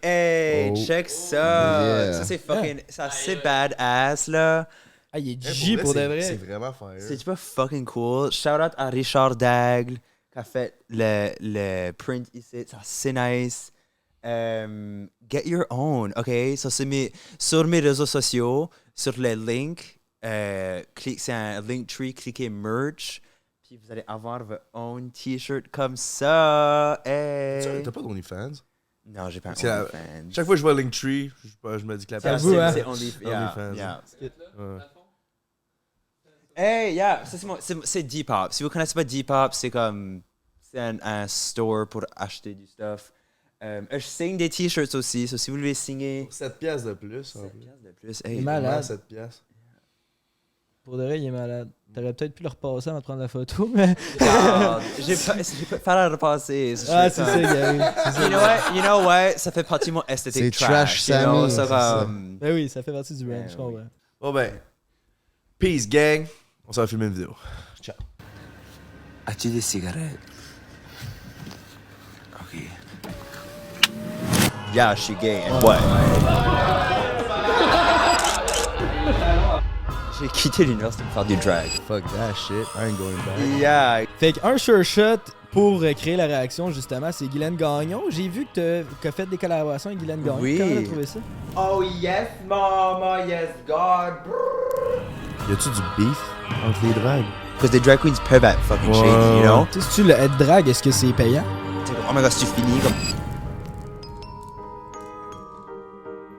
check ça. Yeah. Ça, c'est fucking. Ça, c'est badass, là. Ah, il est G pour de vrai. C'est vraiment fire. C'est pas fucking cool. Shout out à Richard Dagle qui a fait le print ici. Ça, c'est nice. Get your own, OK? Ça, c'est sur mes réseaux sociaux, sur le link. C'est un Linktree, cliquez merch. Puis vous allez avoir votre own t-shirt comme ça. Hey. T'as pas d'OnlyFans? Non, j'ai pas un C'est la- OnlyFans. Chaque fois que je vois Linktree, je me dis que la C'est vous, hein? c'est OnlyFans. Yeah. Ouais. Hey, yeah, ça, c'est Depop. Si vous connaissez pas Depop, c'est comme c'est un store pour acheter du stuff. Je signe des t-shirts aussi, so si vous voulez signer 7 piastres de plus. 7 piastres de plus. Il est Hey, malade. 7 piastres. Pour de vrai, il est malade. T'aurais peut-être pu le repasser avant de prendre la photo, mais. regarde, j'ai pas à repasser. Ah, c'est ça, Gary. You know what? Ça fait partie de mon esthétique C'est trash you know, Sammy, ça c'est ça. comme... Ben oui, ça fait partie du brand, Ben je comprends. Bon ben, peace gang. On s'en va filmer une vidéo. Ciao. As-tu des cigarettes? Ok. Yeah, je suis gay. And what? J'ai quitté l'université pour faire du drag. Fuck that shit. I ain't going back. Yeah. Fait qu'un sure shot pour créer la réaction, justement, c'est Guylaine Gagnon. J'ai vu que t'as fait des collaborations avec Guylaine Gagnon. Oui. Comment t'as trouvé ça? Oh yes, mama, yes, God. Y a-tu du beef entre les drags? Because the drag queens peuvent être fucking shady, you know? Tu sais, si tu le être drag, est-ce que c'est payant? Oh my god, si tu finis comme...